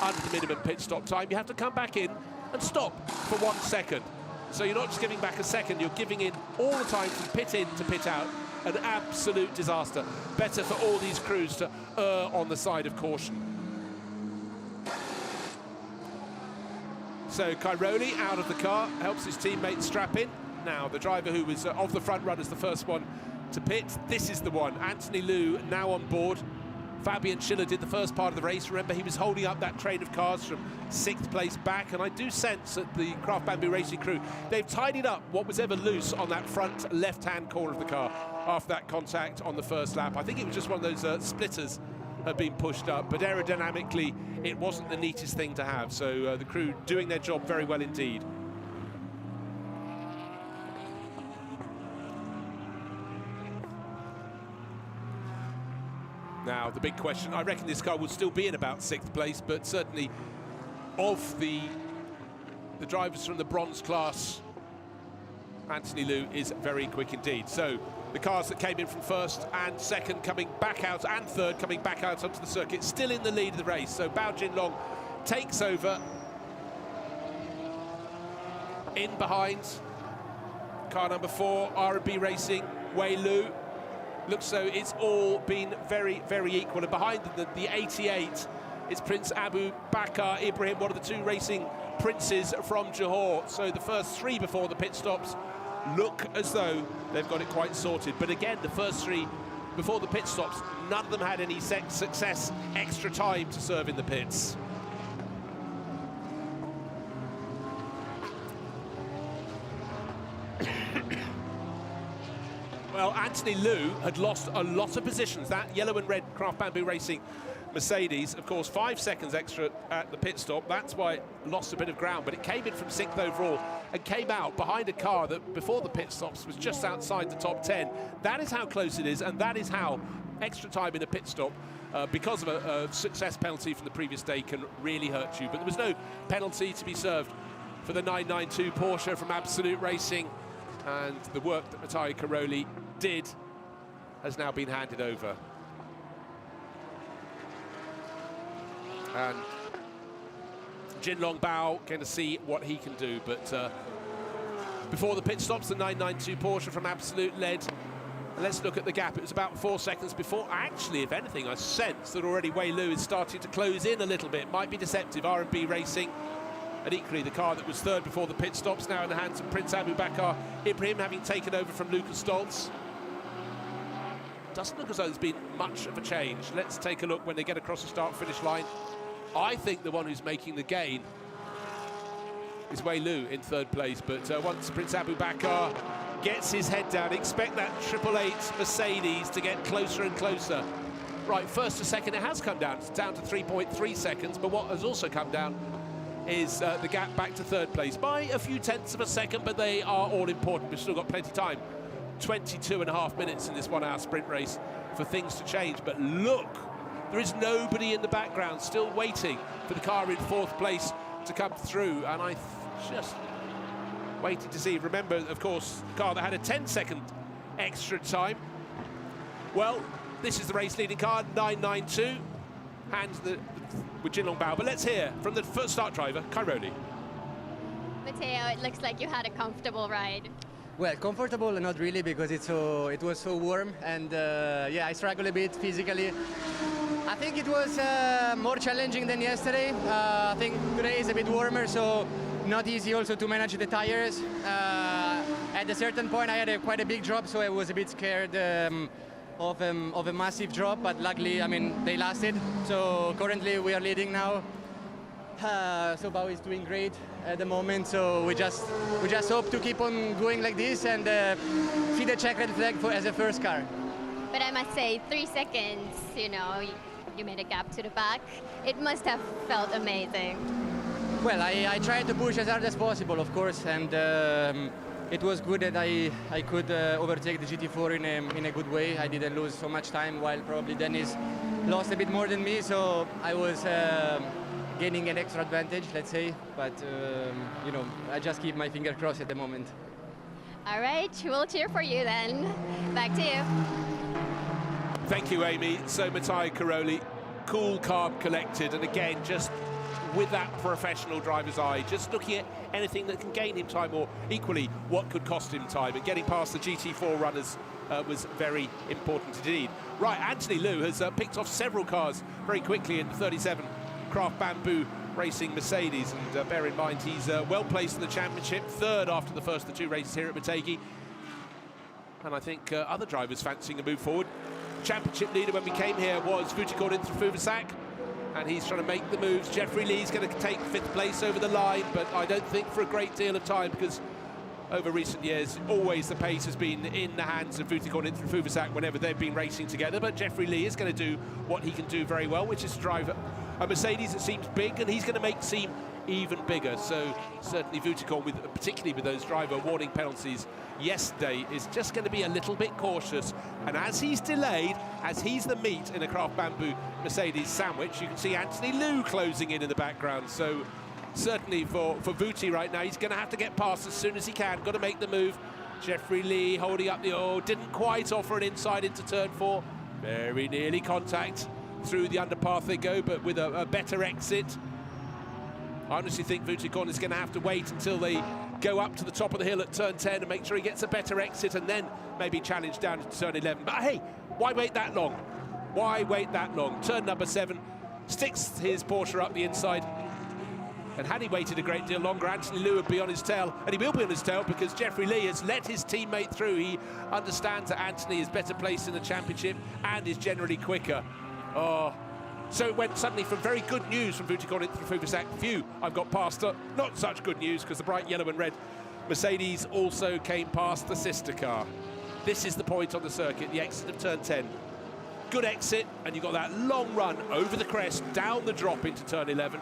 under the minimum pit stop time, you have to come back in and stop for 1 second. So you're not just giving back a second, you're giving in all the time from pit in to pit out. An absolute disaster. Better for all these crews to err on the side of caution. So Cairoli out of the car, helps his teammate strap in. Now the driver who was of the front runners, the first one to pit, this is the one. Anthony Liu now on board. Fabian Schiller did the first part of the race. Remember, he was holding up that train of cars from 6th place back, and I do sense that the Craft Bamboo Racing crew, they've tidied up what was ever loose on that front left-hand corner of the car after that contact on the first lap. I think it was just one of those splitters had been pushed up, but aerodynamically, it wasn't the neatest thing to have. So the crew doing their job very well indeed. Now, the big question, I reckon this car will still be in about 6th place, but certainly of the drivers from the bronze class, Anthony Liu is very quick indeed. So the cars that came in from 1st and 2nd coming back out, and 3rd coming back out onto the circuit, still in the lead of the race. So Bao Jinlong takes over. In behind, car number 4, R&B Racing, Wei Lu. Looks so it's all been very, very equal. And behind the 88 is Prince Abu Bakr Ibrahim, one of the 2 racing princes from Johor. So the first 3 before the pit stops look as though they've got it quite sorted. But again, the first 3 before the pit stops, none of them had any success, extra time to serve in the pits. Well, Anthony Liu had lost a lot of positions. That yellow and red Craft Bamboo Racing Mercedes, of course, 5 seconds extra at the pit stop. That's why it lost a bit of ground, but it came in from 6th overall and came out behind a car that, before the pit stops, was just outside the top 10. That is how close it is, and that is how extra time in a pit stop, because of a success penalty from the previous day, can really hurt you. But there was no penalty to be served for the 992 Porsche from Absolute Racing, and the work that Matteo Caroli did has now been handed over. And Jinlong Bao going to see what he can do, but before the pit stops, the 992 Porsche from Absolute led And let's look at the gap. It was about 4 seconds before. Actually, if anything, I sense that already Wei Lu is starting to close in a little bit. Might be deceptive. R&B Racing. And equally, the car that was third before the pit stops now in the hands of Prince Abubakar Ibrahim, having taken over from Lucas Stoltz. Doesn't look as though there's been much of a change. Let's take a look when they get across the start-finish line. I think the one who's making the gain is Wei Lu in third place, but once Prince Abubakar gets his head down, expect that 888 Mercedes to get closer and closer. Right, first to second, it has come down. It's down to 3.3 seconds, but what has also come down is the gap back to third place by a few tenths of a second, but they are all important. We've still got plenty of time. 22.5 minutes in this 1 hour sprint race for things to change. But look, there is nobody in the background still waiting for the car in fourth place to come through. And I just waiting to see. Remember, of course, the car that had a 10-second extra time. Well, this is the race leading car, 992. Hands with Jinlong Bao. But let's hear from the first start driver, Cairoli. Matteo, it looks like you had a comfortable ride. Well, comfortable, not really, because it was so warm, and yeah, I struggled a bit physically. I think it was more challenging than yesterday. I think today is a bit warmer, so not easy also to manage the tires. At a certain point, I had quite a big drop, so I was a bit scared of a massive drop, but luckily, I mean, they lasted. So currently we are leading now. So Bao is doing great at the moment, so we just hope to keep on going like this and see the checkered flag as a first car. But I must say, 3 seconds, you know, you made a gap to the back. It must have felt amazing. Well, I tried to push as hard as possible, of course, and it was good that I could overtake the GT4 in a good way. I didn't lose so much time, while probably Dennis lost a bit more than me, so I was gaining an extra advantage, let's say, but you know, I just keep my finger crossed at the moment. All right, we'll cheer for you then. Back to you. Thank you, Amy. So Motegi Cairoli, cool, calm, collected, and again, just with that professional driver's eye, just looking at anything that can gain him time, or equally what could cost him time, and getting past the GT4 runners was very important indeed. Right, Anthony Liu has picked off several cars very quickly in the 37 Craft Bamboo Racing Mercedes, and bear in mind he's well placed in the championship, third after the first of the 2 races here at Motegi, and I think other drivers fancying a move forward. Championship leader when we came here was Vutikon Intrafuvasak, and he's trying to make the moves. Jeffrey Lee's going to take 5th place over the line, but I don't think for a great deal of time, because over recent years, always the pace has been in the hands of Vutikon Intrafuvasak whenever they've been racing together. But Jeffrey Lee is going to do what he can do very well, which is to drive a Mercedes that seems big, and he's going to make it seem even bigger. So certainly Vutikon, particularly with those driver warning penalties yesterday, is just going to be a little bit cautious. And as he's delayed, as he's the meat in a Craft Bamboo Mercedes sandwich, you can see Anthony Liu closing in the background. So certainly for Vuti right now, he's going to have to get past as soon as he can. Got to make the move. Jeffrey Lee holding up the didn't quite offer an inside into turn 4. Very nearly contact. Through the underpath they go, but with a better exit. I honestly think Vutikon is going to have to wait until they go up to the top of the hill at turn 10 and make sure he gets a better exit, and then maybe challenge down to turn 11. But hey, why wait that long? Why wait that long? Turn number 7, sticks his Porsche up the inside. And had he waited a great deal longer, Anthony Liu would be on his tail. And he will be on his tail because Jeffrey Lee has let his teammate through. He understands that Anthony is better placed in the championship and is generally quicker. So it went suddenly from very good news from Vutikon Intrafuvasak. Phew, I've got past not such good news, because the bright yellow and red Mercedes also came past the sister car. This is the point on the circuit, the exit of turn 10. Good exit, and you've got that long run over the crest, down the drop into turn 11.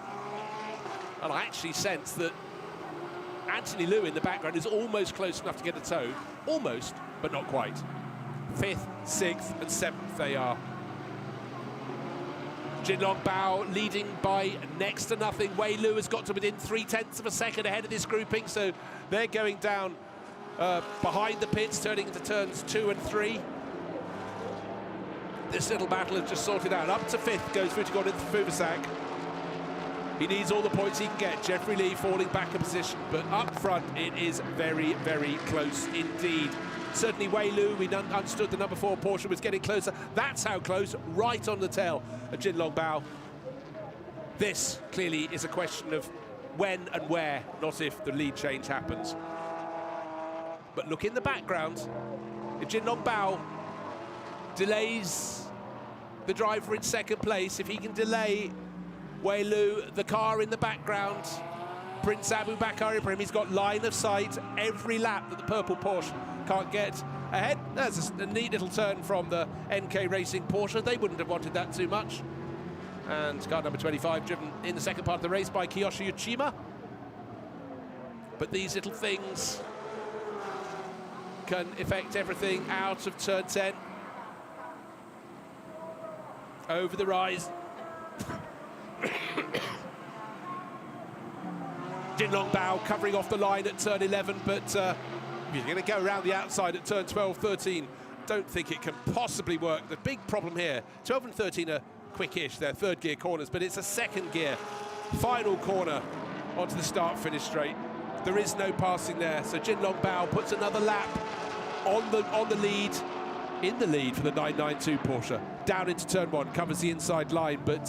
And I actually sense that Anthony Liu in the background is almost close enough to get a toe. Almost, but not quite. 5th, 6th, and 7th they are. Jinlong Bao leading by next to nothing. Wei Lu has got to within 0.3 of a second ahead of this grouping, so they're going down behind the pits, turning into turns 2 and 3. This little battle has just sorted out. Up to 5th goes Vutikon Intrafuvasak. He needs all the points he can get. Jeffrey Lee falling back a position, but up front it is very, very close indeed. Certainly Wei Lu, we understood the number 4 Porsche was getting closer. That's how close, right on the tail of Jin Long Bao. This clearly is a question of when and where, not if the lead change happens. But look in the background, if Jin Long Bao delays the driver in second place, if he can delay Wei Lu, the car in the background, Prince Abu Bakr Ibrahim, he's got line of sight every lap that the purple Porsche can't get ahead. That's a neat little turn from the NK Racing Porsche. They wouldn't have wanted that too much. And car number 25 driven in the second part of the race by Kiyoshi Uchima. But these little things can affect everything out of turn 10. Over the rise. Jin Long Bao covering off the line at turn 11, but if you're going to go around the outside at turn 12, 13, don't think it can possibly work. The big problem here, 12 and 13 are quick-ish, they're third gear corners, but it's a second gear, final corner onto the start-finish straight. There is no passing there, so Jin Long Bao puts another lap on the lead, in the lead for the 992 Porsche. Down into turn 1, covers the inside line, but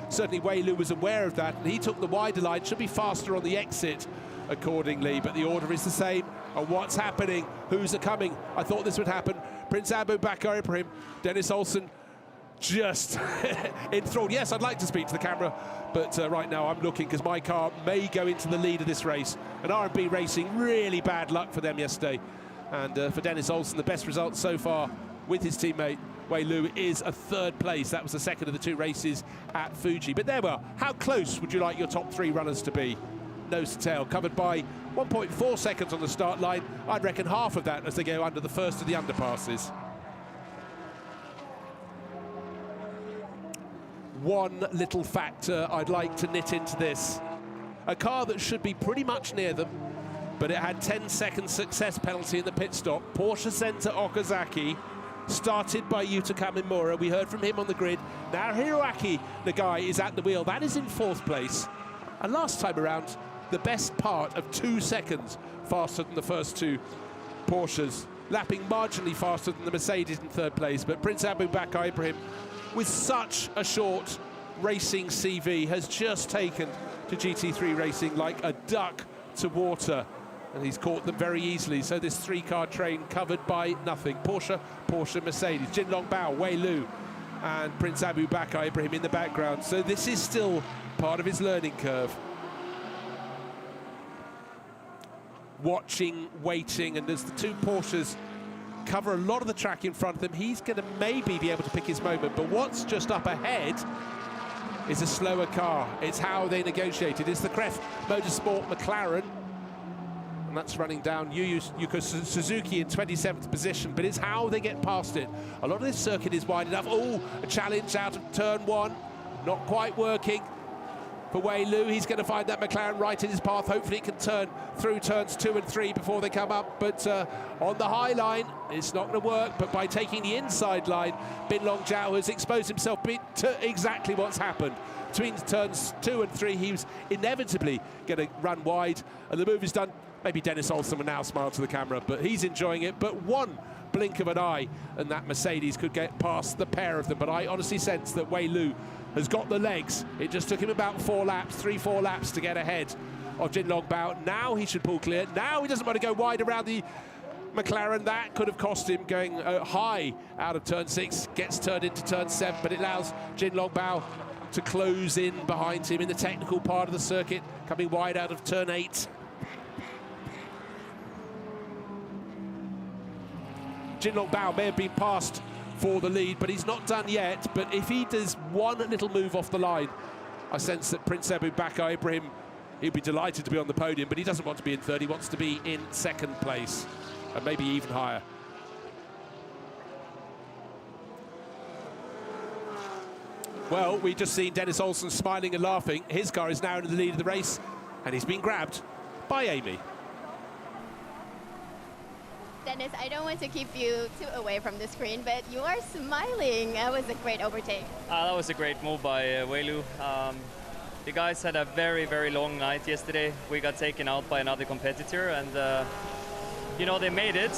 certainly Wei Lu was aware of that, and he took the wider line, should be faster on the exit accordingly, but the order is the same. And what's happening? Who's coming? I thought this would happen. Prince Abu Bakr Ibrahim, Dennis Olsen, just enthralled. Yes, I'd like to speak to the camera, but right now I'm looking because my car may go into the lead of this race. And R&B Racing, really bad luck for them yesterday. And for Dennis Olsen, the best result so far with his teammate Wei Lu is a third place. That was the second of the 2 races at Fuji. But there we are. How close would you like your top 3 runners to be? Nose to tail, covered by 1.4 seconds on the start line. I'd reckon half of that as they go under the first of the underpasses. One little factor I'd like to knit into this. A car that should be pretty much near them, but it had 10-second success penalty in the pit stop. Porsche Center Okazaki, started by Yuta Kamimura. We heard from him on the grid. Now Hiroaki Nagai is at the wheel. That is in 4th place. And last time around, the best part of 2 seconds faster than the first 2 Porsches, lapping marginally faster than the Mercedes in 3rd place. But Prince Abu Bakr Ibrahim, with such a short racing CV, has just taken to GT3 racing like a duck to water, and he's caught them very easily. So this 3-car train covered by nothing. Porsche, Mercedes, Jin Long Bao, Wei Lu, and Prince Abu Bakr Ibrahim in the background. So this is still part of his learning curve. Watching, waiting, and as the 2 Porsches cover a lot of the track in front of him, he's going to maybe be able to pick his moment. But what's just up ahead is a slower car. It's how they negotiated. It's the Kref Motorsport McLaren, and that's running down Yuka Suzuki in 27th position, but it's how they get past it. A lot of this circuit is wide enough. Oh, a challenge out of turn 1, not quite working for Wei Lu. He's going to find that McLaren right in his path. Hopefully it can turn through turns 2 and 3 before they come up, but on the high line it's not going to work. But by taking the inside line, Bin Long Jiao has exposed himself to exactly what's happened. Between turns 2 and 3 he was inevitably going to run wide, and the move is done. Maybe Dennis Olsen will now smile to the camera, but he's enjoying it. But one blink of an eye and that Mercedes could get past the pair of them. But I honestly sense that Wei Lu has got the legs. It just took him about 4 laps to get ahead of Jin Long Bao. Now he should pull clear. Now he doesn't want to go wide around the McLaren. That could have cost him going high out of turn 6. Gets turned into turn 7, but it allows Jin Long Bao to close in behind him in the technical part of the circuit, coming wide out of turn 8. Jin Long Bao may have been passed for the lead, but he's not done yet. But if he does one little move off the line, I sense that Prince Abu Bakr Ibrahim, he'll be delighted to be on the podium, but he doesn't want to be in 3rd. He wants to be in 2nd place, and maybe even higher. Well, we've just seen Dennis Olsen smiling and laughing. His car is now in the lead of the race, and he's been grabbed by Amy. Dennis, I don't want to keep you too away from the screen, but you are smiling. That was a great overtake. That was a great move by Wei Lu. The guys had a very, very long night yesterday. We got taken out by another competitor, and you know, they made it.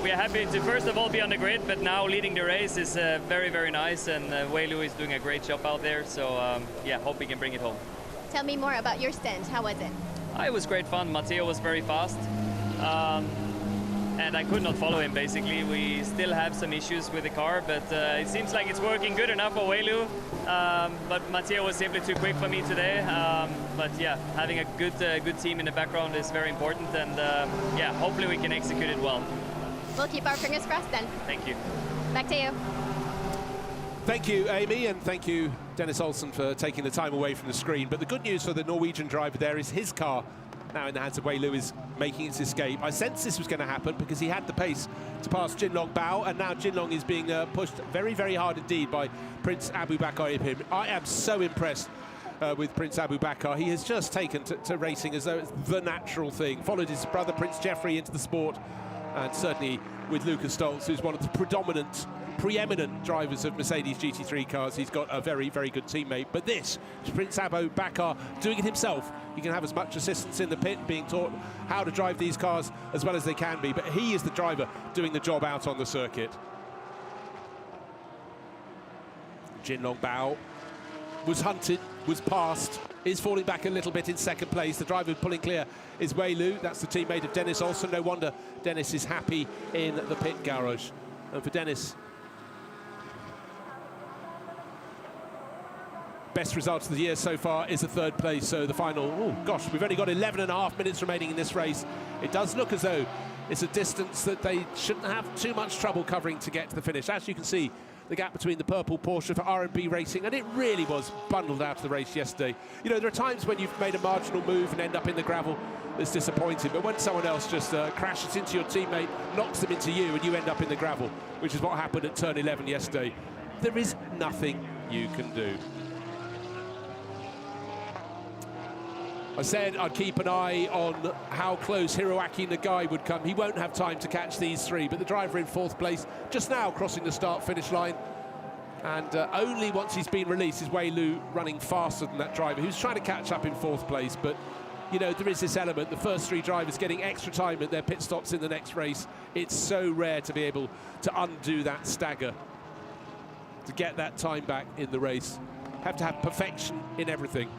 We are happy to first of all be on the grid, but now leading the race is very, very nice, and Wei Lu is doing a great job out there. So yeah, hope we can bring it home. Tell me more about your stint. How was it? It was great fun. Matteo was very fast. And I could not follow him, basically. We still have some issues with the car, but it seems like it's working good enough for Wei Lu. But Matteo was simply too quick for me today. But yeah, having a good team in the background is very important, and yeah, hopefully we can execute it well. We'll keep our fingers crossed then. Thank you. Back to you. Thank you, Amy, and thank you, Dennis Olsen, for taking the time away from the screen. But the good news for the Norwegian driver there is his car, now in the hands of Wei Lu, is making its escape. I sensed this was going to happen because he had the pace to pass Jinlong Bao, and now Jinlong is being pushed very, very hard indeed by Prince Abu Bakar Ibrahim. I am so impressed with Prince Abu Bakar. He has just taken to racing as though it's the natural thing. Followed his brother Prince Jeffrey into the sport, and certainly with Lucas Stoltz, who's one of the preeminent drivers of Mercedes GT3 cars. He's got a very, very good teammate. But this is Prince Abu Bakar doing it himself. He can have as much assistance in the pit, being taught how to drive these cars as well as they can be, but he is the driver doing the job out on the circuit. Jinlong Bao was hunted, was passed, is falling back a little bit in second place. The driver pulling clear is Wei Lu. That's the teammate of Dennis Olsen. No wonder Dennis is happy in the pit garage. And for Dennis, best results of the year so far is a third place. So the final, oh gosh, we've only got 11.5 minutes remaining in this race. It does look as though it's a distance that they shouldn't have too much trouble covering to get to the finish. As you can see, the gap between the purple Porsche for R&B Racing, and it really was bundled out of the race yesterday. You know, there are times when you've made a marginal move and end up in the gravel that's disappointing, but when someone else just crashes into your teammate, knocks them into you, and you end up in the gravel, which is what happened at turn 11 yesterday, there is nothing you can do. I said I'd keep an eye on how close Hiroaki Nagai would come. He won't have time to catch these three, but the driver in fourth place, just now crossing the start-finish line. And only once he's been released is Wei Lu running faster than that driver, who's trying to catch up in fourth place. But, you know, there is this element, the first three drivers getting extra time at their pit stops in the next race. It's so rare to be able to undo that stagger, to get that time back in the race. Have to have perfection in everything.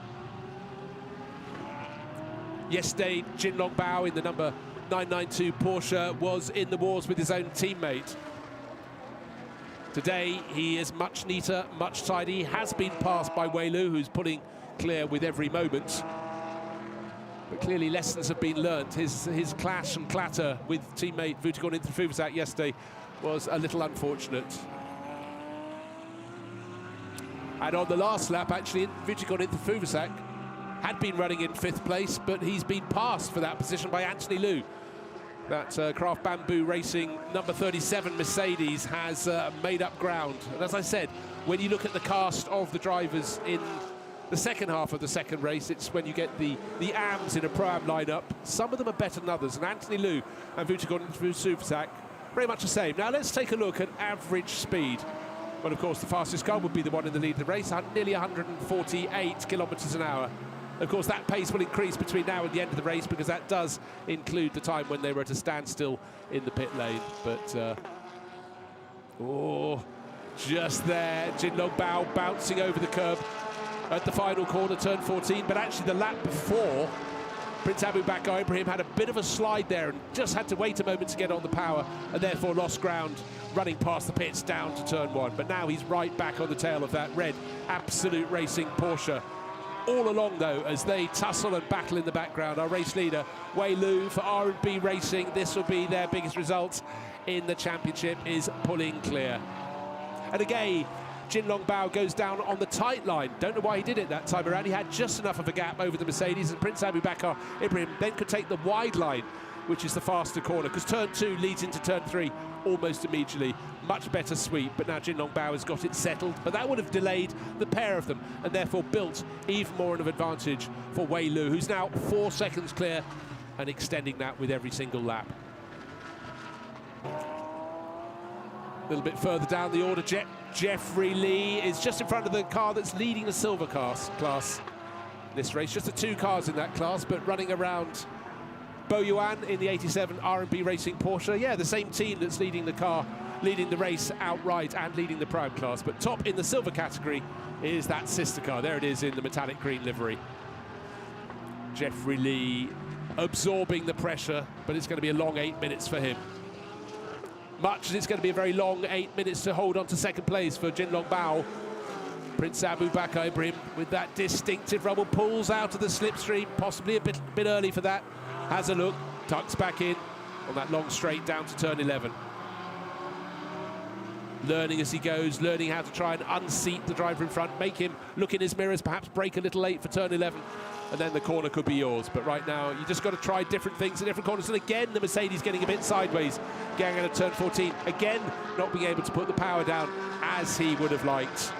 Yesterday, Jinlong Bao in the number 992 Porsche was in the wars with his own teammate. Today, he is much neater, much tidier. He has been passed by Wei Lu, who's pulling clear with every moment. But clearly, lessons have been learnt. His clash and clatter with teammate Vuitton Interfuvasak yesterday was a little unfortunate. And on the last lap, actually, Vuitton Interfuvasak had been running in fifth place, but he's been passed for that position by Anthony Liu. That Craft Bamboo Racing number 37 Mercedes has made up ground. And as I said, when you look at the cast of the drivers in the second half of the second race, it's when you get the AMs in a Pro-Am lineup. Some of them are better than others, and Anthony Liu and Vuitton Interfuvasak very much the same. Now let's take a look at average speed. Well, of course, the fastest car would be the one in the lead of the race, nearly 148 kilometers an hour. Of course, that pace will increase between now and the end of the race, because that does include the time when they were at a standstill in the pit lane. But, oh, just there, Jinlong Bao bouncing over the curb at the final corner, turn 14. But actually, the lap before, Prince Abu Bakar Ibrahim had a bit of a slide there and just had to wait a moment to get on the power, and therefore lost ground running past the pits down to turn 1. But now he's right back on the tail of that red Absolute Racing Porsche. All along, though, as they tussle and battle in the background, our race leader, Wei Lu for R&B Racing, this will be their biggest result in the championship, is pulling clear. And again, Jinlong Bao goes down on the tight line. Don't know why he did it that time around. He had just enough of a gap over the Mercedes, and Prince Abu Bakar Ibrahim then could take the wide line, which is the faster corner, because turn 2 leads into turn 3 almost immediately. Much better sweep, but now Jinlong Bao has got it settled, but that would have delayed the pair of them and therefore built even more of an advantage for Wei Lu, who's now 4 seconds clear and extending that with every single lap. A little bit further down the order, Jeffrey Lee is just in front of the car that's leading the silver class this race. Just the 2 cars in that class, but running around Bo Yuan in the 87 R&B Racing Porsche. Yeah, the same team that's leading the race outright and leading the Prime class. But top in the silver category is that sister car. There it is in the metallic green livery. Jeffrey Lee absorbing the pressure, but it's going to be a long 8 minutes for him. Much as it's going to be a very long 8 minutes to hold on to second place for Jinlong Bao. Prince Abu Bakr Ibrahim with that distinctive rumble pulls out of the slipstream, possibly a bit early for that. Has a look, tucks back in on that long straight down to turn 11. Learning as he goes, learning how to try and unseat the driver in front, make him look in his mirrors, perhaps brake a little late for turn 11, and then the corner could be yours. But right now, you just got to try different things in different corners. And again, the Mercedes getting a bit sideways, going out of turn 14. Again, not being able to put the power down as he would have liked.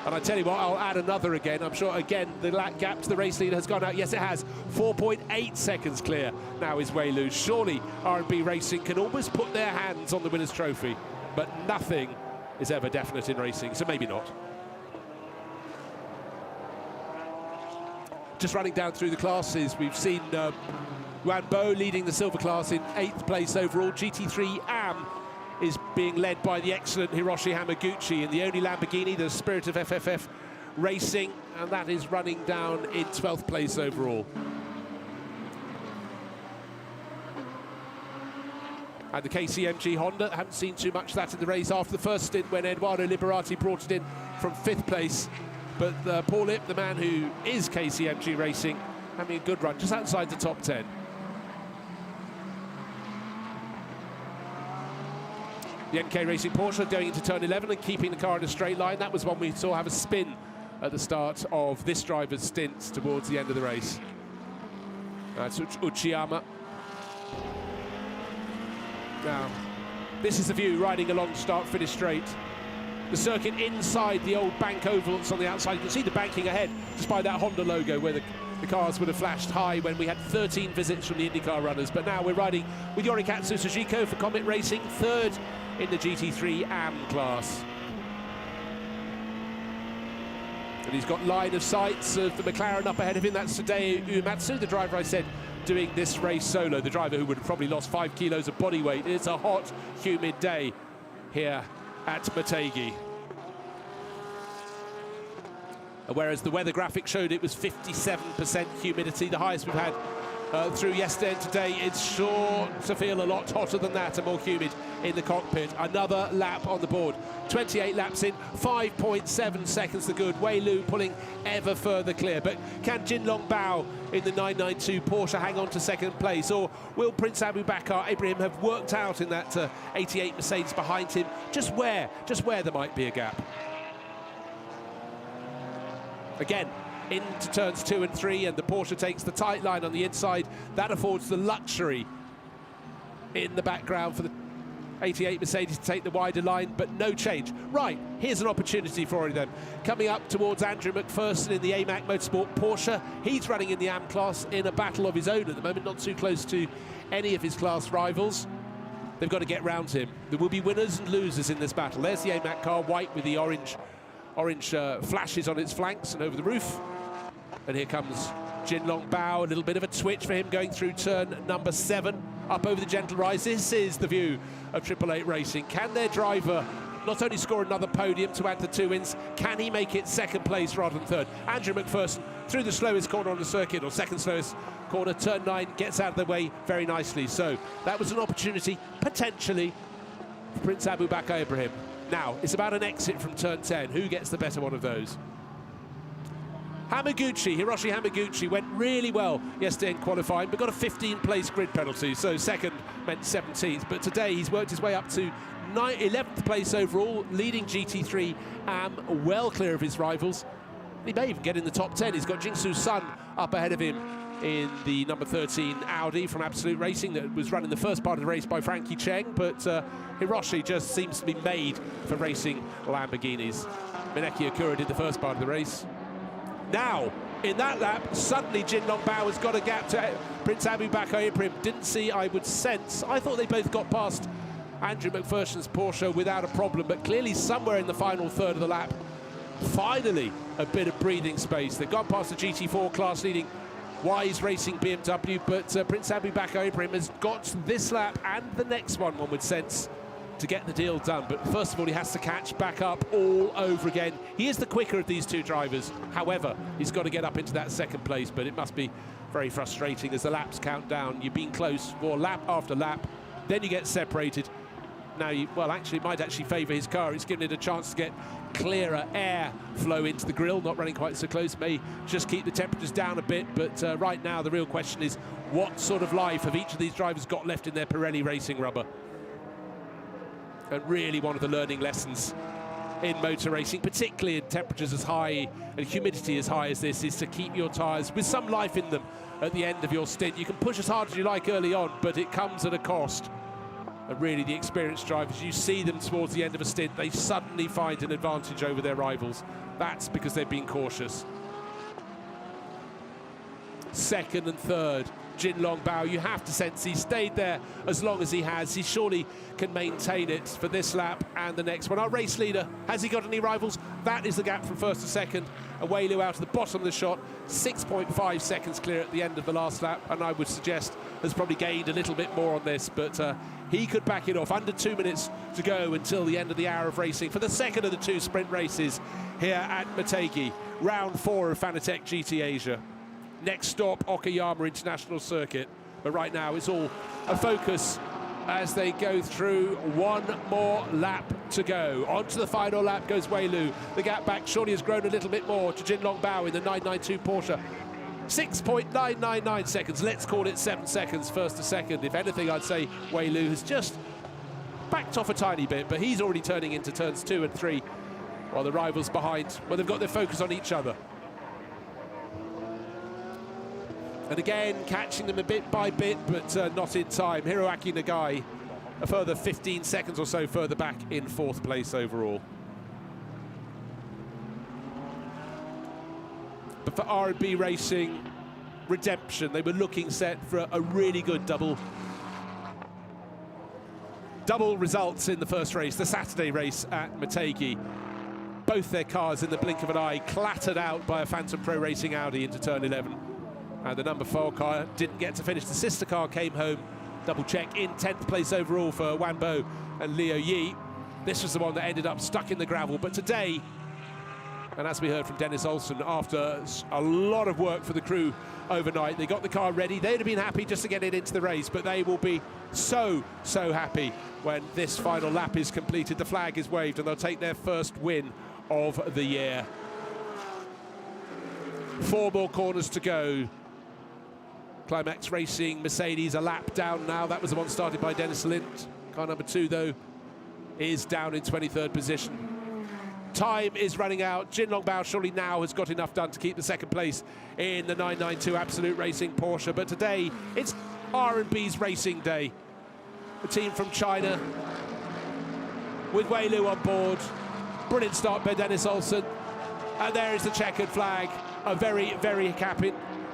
And I tell you what, I'll add another again. I'm sure, again, the gap to the race leader has gone out. Yes, it has. 4.8 seconds clear now is Wei Lu. Surely R&B Racing can almost put their hands on the winner's trophy, but nothing is ever definite in racing, so maybe not. Just running down through the classes, we've seen Yuan Bo leading the silver class in 8th place overall. GT3 AM is being led by the excellent Hiroshi Hamaguchi in the only Lamborghini, the Spirit of FFF Racing, and that is running down in 12th place overall. And the KCMG Honda, haven't seen too much of that in the race after the first stint when Eduardo Liberati brought it in from 5th place. But Paul Lipp, the man who is KCMG Racing, having a good run just outside the top 10. The NK Racing Porsche going into turn 11 and keeping the car in a straight line. That was one we saw have a spin at the start of this driver's stint towards the end of the race. That's Uchiyama. Now, this is the view riding along start-finish straight. The circuit inside the old bank oval that's on the outside. You can see the banking ahead, despite that Honda logo where the cars would have flashed high when we had 13 visits from the IndyCar runners. But now we're riding with Yorikatsu Sujiko for Comet Racing, 3rd in the GT3 AM class. And he's got line of sights of the McLaren up ahead of him. That's Tadeu Uematsu, the driver I said doing this race solo, the driver who would have probably lost 5 kilos of body weight. It's a hot, humid day here at Motegi. Whereas the weather graphic showed it was 57% humidity, the highest we've had through yesterday and today. It's sure to feel a lot hotter than that and more humid in the cockpit. Another lap on the board. 28 laps in, 5.7 seconds the good. Wei Lu pulling ever further clear. But can Jinlong Bao in the 992 Porsche hang on to second place? Or will Prince Abu Bakr Ibrahim have worked out in that 88 Mercedes behind him just where there might be a gap? Again, into turns 2 and 3, and the Porsche takes the tight line on the inside. That affords the luxury in the background for the 88 Mercedes to take the wider line, but no change. Right, here's an opportunity for them. Coming up towards Andrew McPherson in the AMAC Motorsport Porsche. He's running in the AM class in a battle of his own at the moment, not too close to any of his class rivals. They've got to get round him. There will be winners and losers in this battle. There's the AMAC car, white with the orange flashes on its flanks and over the roof. And here comes Jinlong Bao, a little bit of a twitch for him going through turn number 7, up over the gentle rise. This is the view of Triple Eight Racing. Can their driver not only score another podium to add the 2 wins, can he make it second place rather than third? Andrew McPherson through the slowest corner on the circuit, or second slowest corner, turn 9, gets out of the way very nicely. So that was an opportunity, potentially, for Prince Abu Bakr Ibrahim. Now, it's about an exit from turn 10. Who gets the better one of those? Hamaguchi, Hiroshi Hamaguchi, went really well yesterday in qualifying, but got a 15-place grid penalty, so second meant 17th. But today he's worked his way up to 11th place overall, leading GT3 AM, well clear of his rivals. He may even get in the top 10. He's got Jingsu Sun up ahead of him in the number 13 Audi from Absolute Racing that was running the first part of the race by Frankie Cheng, but Hiroshi just seems to be made for racing Lamborghinis. Mineki Akura did the first part of the race. Now, in that lap, suddenly Jinlong Bao has got a gap to Prince Abu Bakr Ibrahim. Didn't see, I would sense. I thought they both got past Andrew McPherson's Porsche without a problem, but clearly somewhere in the final third of the lap, finally a bit of breathing space. They've gone past the GT4 class leading Wise Racing BMW, but Prince Abu Bakr Ibrahim has got this lap and the next one would sense, to get the deal done. But first of all, he has to catch back up all over again. He is the quicker of these two drivers. However, he's got to get up into that second place, but it must be very frustrating as the laps count down. You've been close for lap after lap, then you get separated. Now, well, actually, it might actually favour his car. It's given it a chance to get clearer air flow into the grille, not running quite so close. May just keep the temperatures down a bit, but right now the real question is what sort of life have each of these drivers got left in their Pirelli racing rubber? And really one of the learning lessons in motor racing, particularly in temperatures as high and humidity as high as this, is to keep your tyres with some life in them at the end of your stint. You can push as hard as you like early on, but it comes at a cost. And really the experienced drivers, you see them towards the end of a stint, they suddenly find an advantage over their rivals. That's because they've been cautious. Second and third, Jin Longbao, you have to sense he stayed there as long as he has. He surely can maintain it for this lap and the next one. Our race leader, has he got any rivals? That is the gap from first to second. Awelu out of the bottom of the shot, 6.5 seconds clear at the end of the last lap, and I would suggest has probably gained a little bit more on this, but he could back it off. Under 2 minutes to go until the end of the hour of racing for the second of the two sprint races here at Motegi, round 4 of Fanatec GT Asia. Next stop, Okayama International Circuit. But right now, it's all a focus as they go through. One more lap to go. Onto the final lap goes Wei-Lu. The gap back surely has grown a little bit more to Jin Longbao in the 992 Porsche. 6.999 seconds. Let's call it 7 seconds first to second. If anything, I'd say Wei-Lu has just backed off a tiny bit, but he's already turning into turns 2 and 3, while the rivals behind, well, they've got their focus on each other. And again, catching them a bit by bit, but not in time. Hiroaki Nagai, a further 15 seconds or so further back in 4th place overall. But for R&B Racing, redemption. They were looking set for a really good double results in the first race, the Saturday race at Motegi. Both their cars in the blink of an eye clattered out by a Phantom Pro Racing Audi into turn 11. The number 4 car didn't get to finish. The sister car came home, double check, in 10th place overall for Wan Bo and Leo Yi. This was the one that ended up stuck in the gravel. But today, and as we heard from Dennis Olsen, after a lot of work for the crew overnight, they got the car ready. They'd have been happy just to get it into the race, but they will be so happy when this final lap is completed. The flag is waved and they'll take their first win of the year. 4 more corners to go. Climax Racing Mercedes a lap down now. That was the one started by Dennis Lind. Car number 2, though, is down in 23rd position. Time is running out. Jin Longbao surely now has got enough done to keep the second place in the 992 Absolute Racing Porsche. But today, it's R&B's racing day. The team from China with Wei-Lu on board. Brilliant start by Dennis Olsen. And there is the checkered flag. A very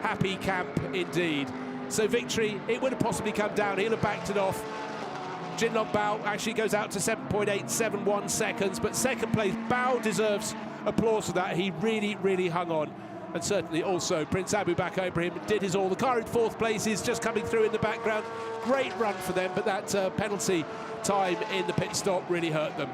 happy camp indeed. So victory, it would have possibly come down. He'll have backed it off. Jin Longbao actually goes out to 7.871 seconds, but second place, Bao deserves applause for that. He really hung on. And certainly also Prince Abu Bakr Ibrahim did his all. The car in 4th place is just coming through in the background. Great run for them, but that penalty time in the pit stop really hurt them.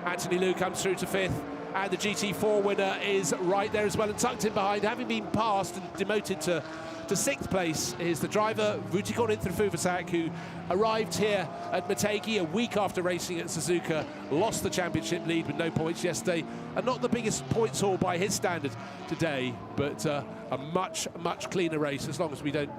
Anthony Liu comes through to 5th. And the GT4 winner is right there as well, and tucked in behind, having been passed and demoted to 6th place, is the driver Vutikon Inthrafuvasak, who arrived here at Motegi a week after racing at Suzuka, lost the championship lead with no points yesterday, and not the biggest points haul by his standard today, but a much cleaner race, as long as we don't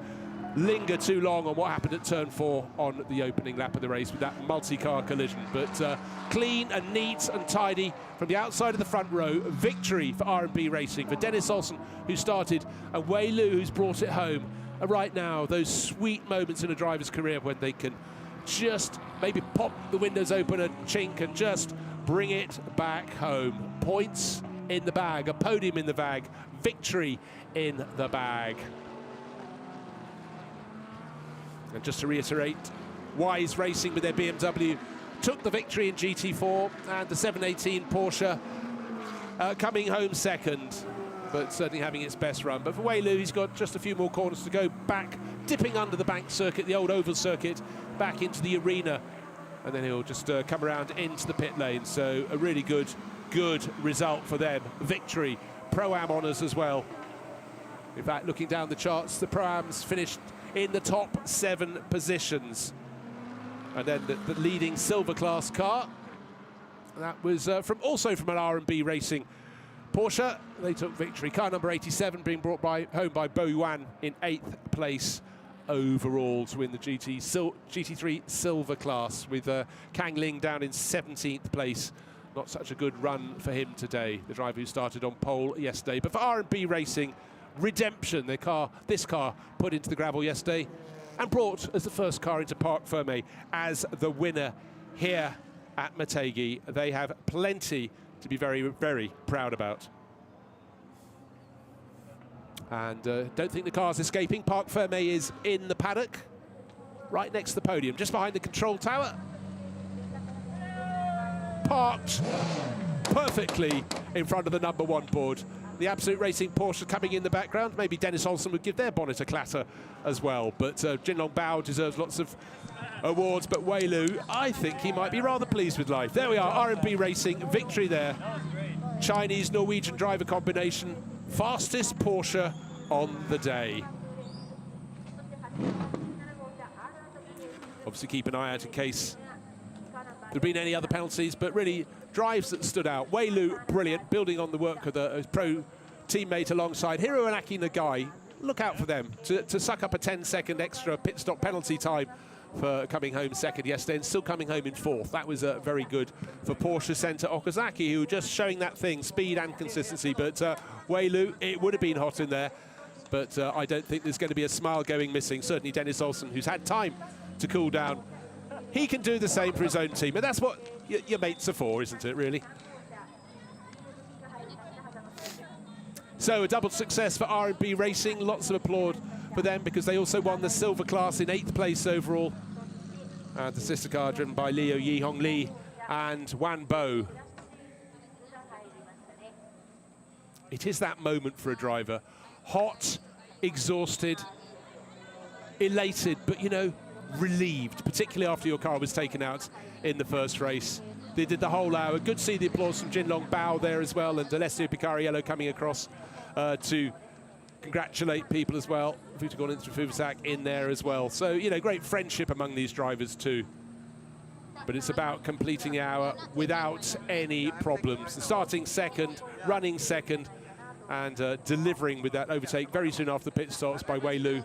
linger too long on what happened at turn 4 on the opening lap of the race with that multi-car collision. But clean and neat and tidy from the outside of the front row. Victory for R&B Racing, for Dennis Olsen, who started, and Wei-Lu, who's brought it home. And right now, those sweet moments in a driver's career when they can just maybe pop the windows open a chink and just bring it back home. Points in the bag, a podium in the bag, victory in the bag. And just to reiterate, Wise Racing with their BMW took the victory in GT4, and the 718 Porsche coming home second. but certainly having its best run. But for Wei Lu, he's got just a few more corners to go back, dipping under the bank circuit, the old oval circuit, back into the arena, and then he'll just come around into the pit lane. So a really good result for them. Victory, Pro-Am honours as well. In fact, looking down the charts, the Pro-Ams finished in the top 7 positions. And then the leading silver class car, that was also from an R&B Racing Porsche. They took victory. Car number 87 being brought home by Bo Yuan in 8th place overall to win the GT3 silver class, with Kang Ling down in 17th place. Not such a good run for him today, the driver who started on pole yesterday. But for R&B Racing, redemption. This car put into the gravel yesterday and brought as the first car into Parc Fermé as the winner here at Motegi. They have plenty to be very, very proud about. And don't think the car's escaping. Parc Fermé is in the paddock, right next to the podium, just behind the control tower. Parked perfectly in front of the #1 board. The Absolute Racing Porsche coming in the background. Maybe Dennis Olsen would give their bonnet a clatter as well. But Jinlong Bao deserves lots of awards. But Wei Lu, I think he might be rather pleased with life. There we are, R&B Racing, victory there. Chinese-Norwegian driver combination. Fastest Porsche on the day. Obviously keep an eye out in case there've been any other penalties, but really drives that stood out. Wei Lu, brilliant, building on the work of his pro teammate alongside Hiroaki Nagai. Look out for them to suck up a 10-second extra pit stop penalty time for coming home second yesterday and still coming home in 4th. That was very good for Porsche Center Okazaki, who were just showing that thing, speed and consistency. But Wei Lu, it would have been hot in there, but I don't think there's going to be a smile going missing. Certainly Dennis Olsen, who's had time to cool down, he can do the same for his own team, and that's what your mates are for, isn't it, really? So a double success for R&B Racing. Lots of applaud for them because they also won the silver class in 8th place overall. The sister car driven by Liu Yihong Li and Wan Bo. It is that moment for a driver. Hot, exhausted, elated, but, you know, relieved, particularly after your car was taken out in the first race. They did the whole hour. Good to see the applause from Jinlong Bao there as well, and Alessio Picariello coming across to congratulate people as well. Vutagon and Fufusak in there as well. So, you know, great friendship among these drivers too. But it's about completing the hour without any problems. Starting second, running second, and delivering with that overtake very soon after the pit stops by Wei Lu.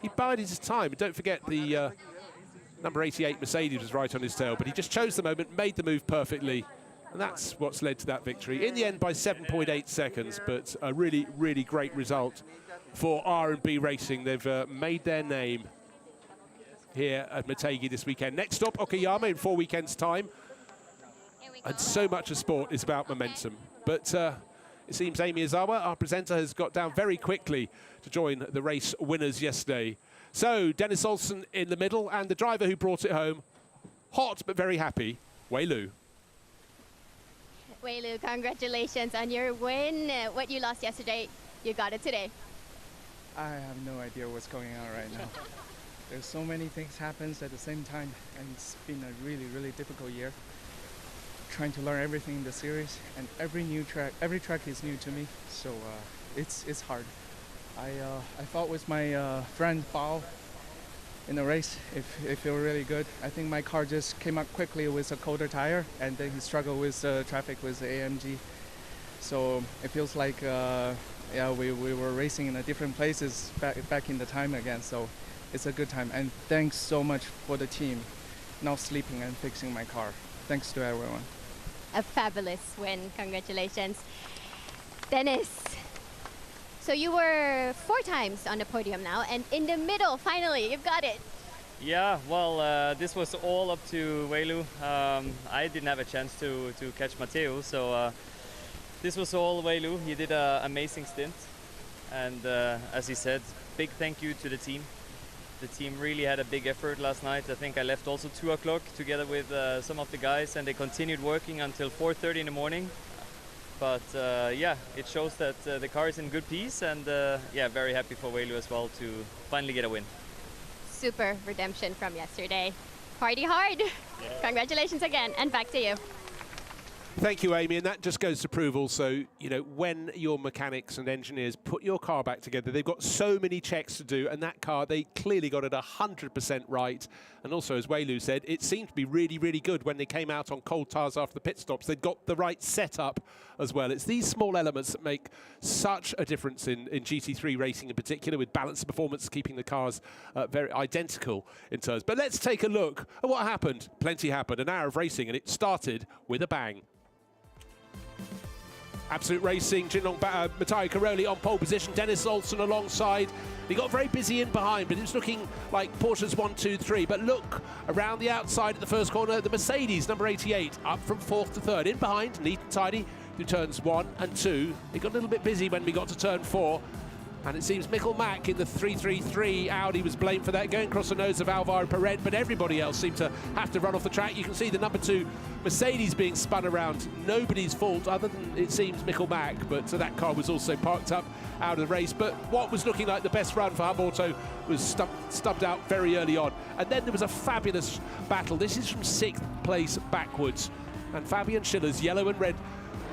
He bided his time. And don't forget the number 88 Mercedes was right on his tail, but he just chose the moment, made the move perfectly, and that's what's led to that victory. In the end by 7.8 seconds, but a really, really great result for R&B Racing. They've made their name here at Motegi this weekend. Next stop, Okayama in 4 weekends' time. And so much of sport is about momentum. But it seems Amy Izawa, our presenter, has got down very quickly to join the race winners yesterday. So Dennis Olsen in the middle, and the driver who brought it home, hot but very happy, Wei Lu. Wei Lu, congratulations on your win. What you lost yesterday, you got it today. I have no idea what's going on right now. There's so many things happens at the same time, and it's been a really, really difficult year. Trying to learn everything in the series, and every track is new to me, so it's hard. I thought with my friend Bao in the race, it felt really good. I think my car just came up quickly with a colder tire, and then he struggled with traffic with the AMG. So it feels like yeah, we were racing in different places back in the time again. So it's a good time, and thanks so much for the team not sleeping and fixing my car. Thanks to everyone. A fabulous win, congratulations. Dennis, so you were 4 times on the podium now, and in the middle, finally, you've got it. Yeah, well, this was all up to Wei Lu. I didn't have a chance to catch Matteo, so this was all Wei Lu. He did an amazing stint, and as he said, big thank you to the team. The team really had a big effort last night. I think I left also 2 o'clock together with some of the guys, and they continued working until 4:30 in the morning. But yeah, it shows that the car is in good piece, and yeah, very happy for Weilu as well to finally get a win. Super redemption from yesterday. Party hard. Congratulations again, and back to you. Thank you, Amy, and that just goes to prove also, you know, when your mechanics and engineers put your car back together, they've got so many checks to do, and that car, they clearly got it 100% right. And also, as Weilu said, it seemed to be really, really good when they came out on cold tyres after the pit stops. They'd got the right setup as well. It's these small elements that make such a difference in GT3 racing in particular, with balance of performance, keeping the cars very identical in terms. But let's take a look at what happened. Plenty happened. An hour of racing, and it started with a bang. Absolute Racing, Motegi Caroli on pole position, Dennis Olsen alongside. He got very busy in behind, but it was looking like Porsche's 1, 2, 3. But look, around the outside at the first corner, the Mercedes, number 88, up from 4th to 3rd. In behind, neat and tidy, through turns 1 and 2. It got a little bit busy when we got to turn 4. And it seems Mikkel Mack in the 333 Audi was blamed for that, going across the nose of Alvaro Perret, but everybody else seemed to have to run off the track. You can see the number 2 Mercedes being spun around. Nobody's fault other than, it seems, Mikkel Mack, but that car was also parked up out of the race. But what was looking like the best run for Hub Auto was stubbed out very early on. And then there was a fabulous battle. This is from 6th place backwards. And Fabian Schiller's yellow and red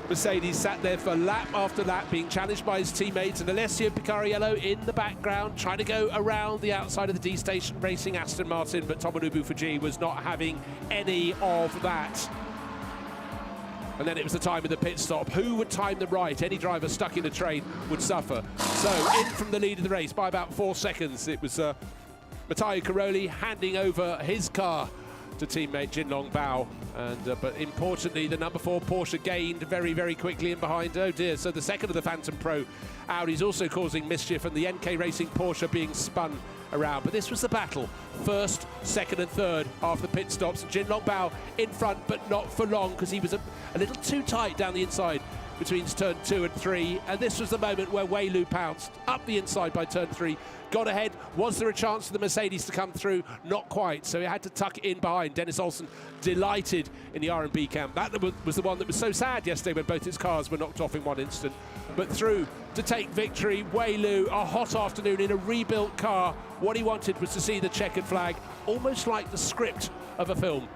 Mercedes sat there for lap after lap, being challenged by his teammates, and Alessio Picariello in the background trying to go around the outside of the D-Station racing Aston Martin, but Tomonobu Fujii was not having any of that. And then it was the time of the pit stop. Who would time them right? Any driver stuck in a train would suffer. So in from the lead of the race by about 4 seconds, it was Motegi Caroli handing over his car to teammate Jinlong Bao. And but importantly, the number 4 Porsche gained very, very quickly in behind. Oh dear, so the second of the Phantom Pro Audi's also causing mischief, and the NK Racing Porsche being spun around. But this was the battle. First, second and third after the pit stops. Jinlong Bao in front, but not for long, because he was a little too tight down the inside between turn 2 and 3. And this was the moment where Weilu pounced up the inside by turn 3. Got ahead. Was there a chance for the Mercedes to come through? Not quite. So he had to tuck in behind. Dennis Olsen delighted in the R&B camp. That was the one that was so sad yesterday when both his cars were knocked off in one instant. But through to take victory. Weilu, a hot afternoon in a rebuilt car. What he wanted was to see the checkered flag, almost like the script of a film.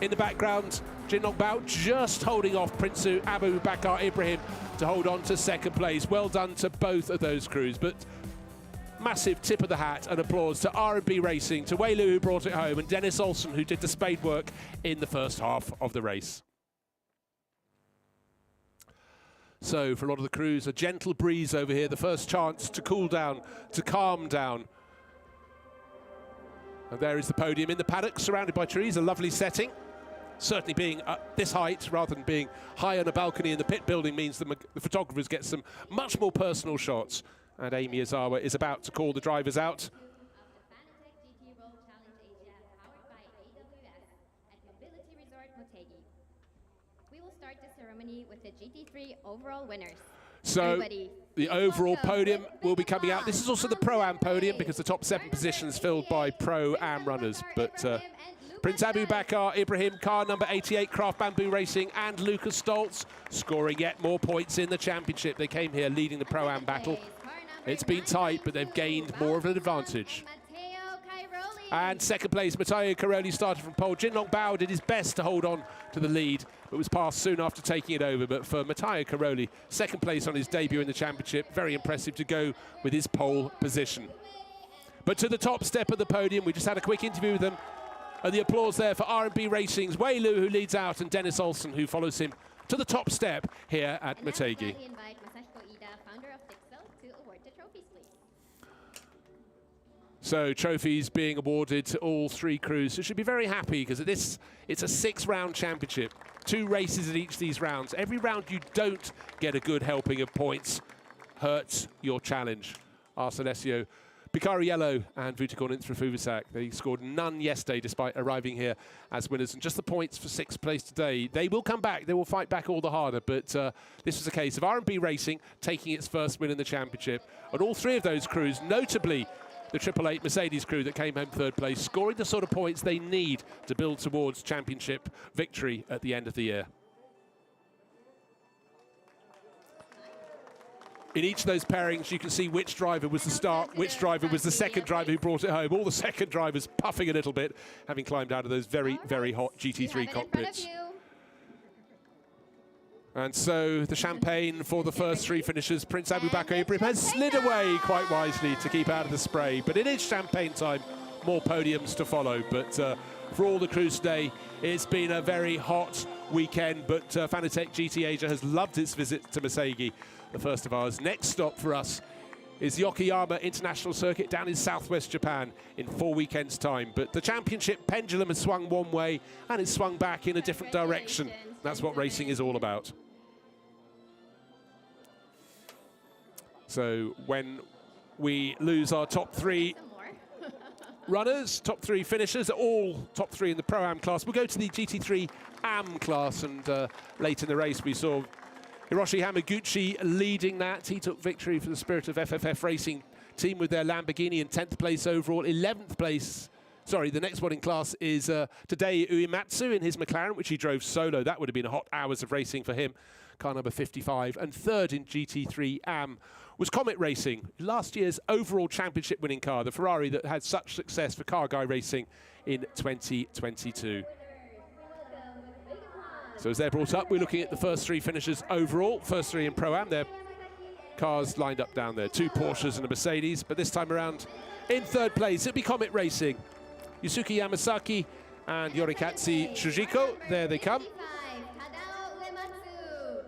In the background, Jinlong Bao just holding off Prinsu Abu Bakar Ibrahim to hold on to second place. Well done to both of those crews. But massive tip of the hat and applause to R&B Racing, to Weilu who brought it home, and Dennis Olsen who did the spade work in the first half of the race. So for a lot of the crews, a gentle breeze over here, the first chance to cool down, to calm down. And there is the podium in the paddock, surrounded by trees, a lovely setting. Certainly being at this height rather than being high on a balcony in the pit building means the photographers get some much more personal shots. And Amy Ozawa is about to call the drivers out. Fanatec GT World Challenge Asia, powered by AWS at Mobility Resort Motegi. We will start the ceremony with the GT3 overall winners. So Everybody, the overall podium will be coming out. This is also the Pro-Am podium, because the top 7 positions filled by Pro-Am runners. But Prince Abu Bakar Ibrahim, car number 88, Craft Bamboo Racing, and Lucas Stoltz scoring yet more points in the championship. They came here leading the Pro-Am battle. It's been tight, but they've gained more of an advantage. And second place, Motegi Caroli started from pole. Jinlong Bao did his best to hold on to the lead, but was passed soon after taking it over. But for Motegi Caroli, second place on his debut in the championship, very impressive to go with his pole position. But to the top step of the podium, we just had a quick interview with them. And the applause there for R&B Racing's Weilu, who leads out, and Dennis Olsen, who follows him to the top step here at Motegi. So trophies being awarded to all 3 crews, who should be very happy, because it's a 6-round championship. 2 races in each of these rounds. Every round you don't get a good helping of points hurts your challenge. Alessio Picariello and Vutikon Intrafuvasak, they scored none yesterday despite arriving here as winners. And just the points for 6th place today. They will come back, they will fight back all the harder, but this was a case of R&B Racing taking its first win in the championship. And all 3 of those crews, notably the 888 Mercedes crew that came home 3rd place, scoring the sort of points they need to build towards championship victory at the end of the year. in each of those pairings, you can see which driver was the start, which driver was the second driver who brought it home. All the second drivers puffing a little bit, having climbed out of those very, very hot GT3 cockpits. And so the champagne for the first three finishers. Prince Abubakar Ibrahim has slid away quite wisely to keep out of the spray. But it is champagne time, more podiums to follow. But for all the crews today, it's been a very hot weekend. But Fanatec GT Asia has loved its visit to Motegi, the first of ours. Next stop for us is the Okayama International Circuit down in southwest Japan in 4 weekends' time. But the championship pendulum has swung one way and it's swung back in a different direction. That's what racing is all about. So when we lose our top three runners, top three finishers, all top three in the Pro-Am class, we'll go to the GT3 AM class. And late in the race, we saw Hiroshi Hamaguchi leading that. He took victory for the Spirit of FFF Racing team with their Lamborghini in 10th place overall, 11th place. Sorry, the next one in class is Tadei Uematsu in his McLaren, which he drove solo. That would have been hot hours of racing for him. Car number 55. And third in GT3 AM was Comet Racing, last year's overall championship winning car, the Ferrari that had such success for Car Guy Racing in 2022. So as they're brought up, we're looking at the first three finishers overall, first three in Pro-Am. Their cars lined up down there, 2 Porsches and a Mercedes, but this time around in third place, it'll be Comet Racing. Yusuke Yamasaki and Yorikatsu Shujiko, there they come.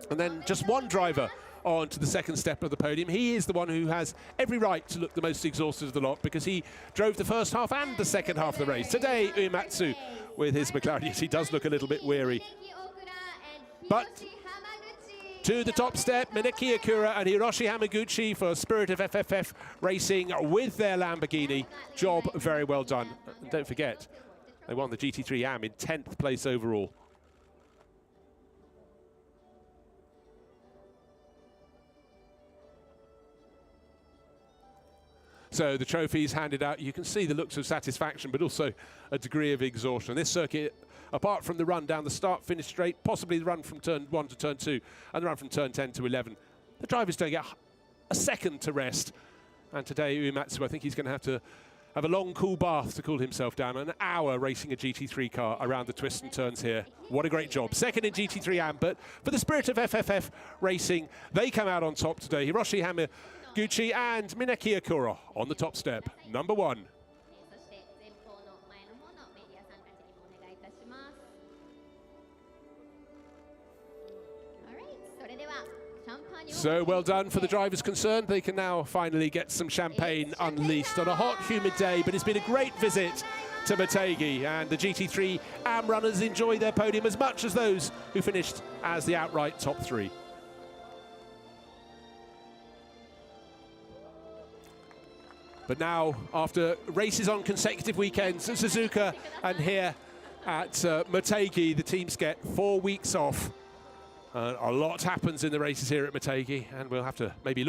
And then just one driver on to the second step of the podium. He is the one who has every right to look the most exhausted of the lot because he drove the first half and the second half of the race. Today, Uematsu with his McLaren. Yes, he does look a little bit weary. But to the top step, Mineki Akura and Hiroshi Hamaguchi for Spirit of FFF Racing with their Lamborghini. Job very well done. And don't forget, they won the GT3 AM in 10th place overall. So the trophies handed out, you can see the looks of satisfaction, but also a degree of exhaustion. This circuit, apart from the run down the start-finish straight, possibly the run from turn 1 to turn 2, and the run from turn 10 to 11, the drivers don't get a second to rest. And today, Uematsu, I think he's going to have a long, cool bath to cool himself down. An hour racing a GT3 car around the twists and turns here. What a great job. Second in GT3 AM, but for the Spirit of FFF Racing, they come out on top today. Hiroshi Hamaguchi and Mineki Akura on the top step. Number 1. So well done for the drivers concerned. They can now finally get some champagne unleashed on a hot, humid day. But it's been a great visit to Motegi, and the GT3 AM runners enjoy their podium as much as those who finished as the outright top 3. But now, after races on consecutive weekends at Suzuka and here at Motegi, the teams get 4 weeks off. A lot happens in the races here at Motegi, and we'll have to maybe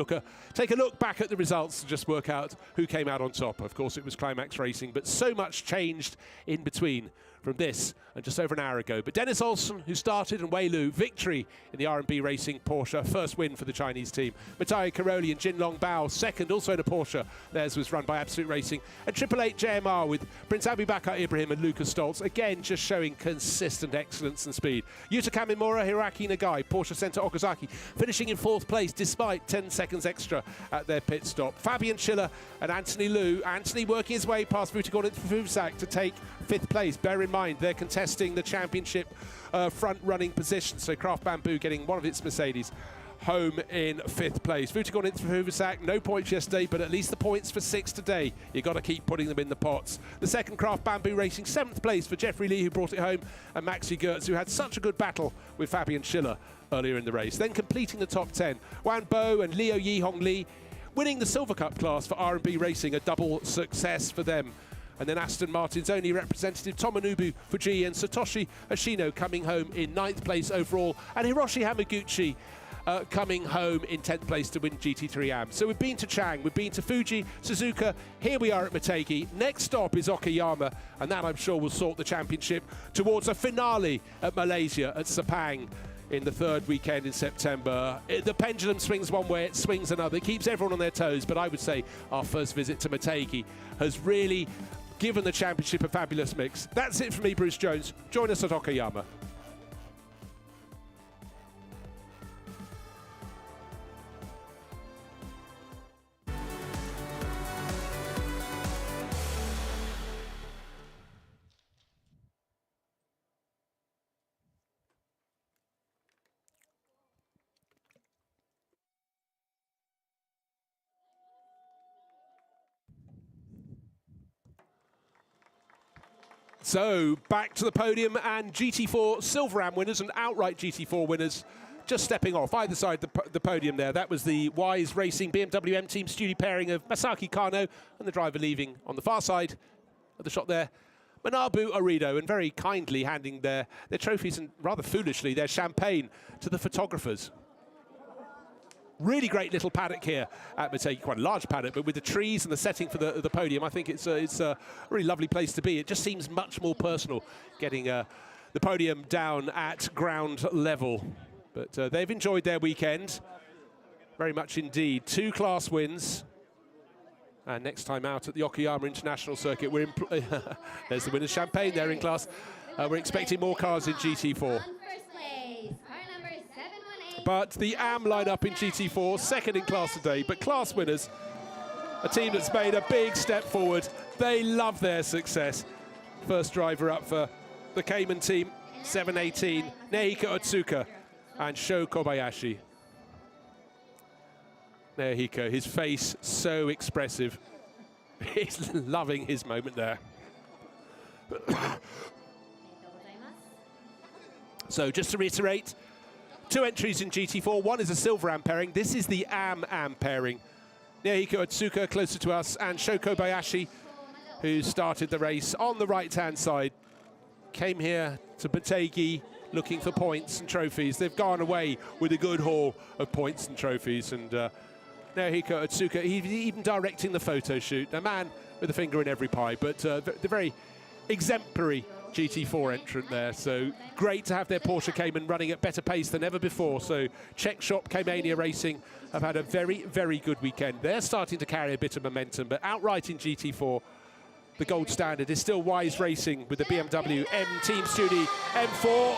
take a look back at the results and just work out who came out on top. Of course, it was Climax Racing, but so much changed in between from this and just over an hour ago. But Dennis Olsen, who started, and Wei Lu, victory in the R&B Racing Porsche, first win for the Chinese team. Matteo Caroli and Jinlong Bao, second, also in a Porsche. Theirs was run by Absolute Racing. And 888 JMR with Prince Abubakar Ibrahim and Lucas Stoltz, again just showing consistent excellence and speed. Yuta Kamimura, Hiraki Nagai, Porsche Center Okazaki, finishing in 4th place despite 10 seconds extra at their pit stop. Fabian Schiller and Anthony Liu. Anthony working his way past Vutagon and Fusak to take 5th place. Bear in mind, they're contesting the championship front-running position, so Craft Bamboo getting one of its Mercedes home in 5th place. Vutagon and Fusak, no points yesterday, but at least the points for 6 today. You've got to keep putting them in the pots. The second Craft Bamboo Racing, 7th place for Jeffrey Lee, who brought it home, and Maxi Gertz, who had such a good battle with Fabian Schiller earlier in the race. Then completing the top 10, Wan Bo and Liu Yihong Li, winning the Silver Cup class for R&B Racing, a double success for them. And then Aston Martin's only representative Tomonobu Fuji and Satoshi Ashino coming home in 9th place overall, and Hiroshi Hamaguchi coming home in 10th place to win GT3 AM. So we've been to Chang, we've been to Fuji, Suzuka, here we are at Motegi. Next stop is Okayama, and that I'm sure will sort the championship towards a finale at Malaysia at Sepang in the third weekend in September. The pendulum swings one way, it swings another. It keeps everyone on their toes, but I would say our first visit to Motegi has really given the championship a fabulous mix. That's it for me, Bruce Jones. Join us at Okayama. So back to the podium, and GT4 Silver Am winners and outright GT4 winners just stepping off either side the podium there. That was the Wise Racing BMW M Team Studio pairing of Masaki Kano and the driver leaving on the far side of the shot there, Manabu Orido, and very kindly handing their trophies and rather foolishly their champagne to the photographers. Really great little paddock here at Motegi, quite a large paddock, but with the trees and the setting for the podium, I think it's a really lovely place to be. It just seems much more personal getting the podium down at ground level. But they've enjoyed their weekend, very much indeed. 2 class wins. And next time out at the Okayama International Circuit, we're there's the winner's champagne there in class. We're expecting more cars in GT4. But the AM lineup in GT4, second in class today, but class winners, a team that's made a big step forward. They love their success. First driver up for the Cayman team, 718, Naohiko Otsuka and Sho Kobayashi. Naohiko, his face so expressive. He's loving his moment there. So just to reiterate, 2 entries in GT4. One is a Silver Am pairing. This is the Am pairing. Naohiko Otsuka closer to us, and Sho Kobayashi, who started the race on the right-hand side, came here to Motegi looking for points and trophies. They've gone away with a good haul of points and trophies. And Naohiko Otsuka, he's even directing the photo shoot. A man with a finger in every pie, but the very exemplary GT4 entrant there. So great to have their Porsche Cayman running at better pace than ever before. So Czech shop Caymania Racing have had a very, very good weekend. They're starting to carry a bit of momentum, but outright in GT4, the gold standard is still Wise Racing with the BMW M Team Studio M4.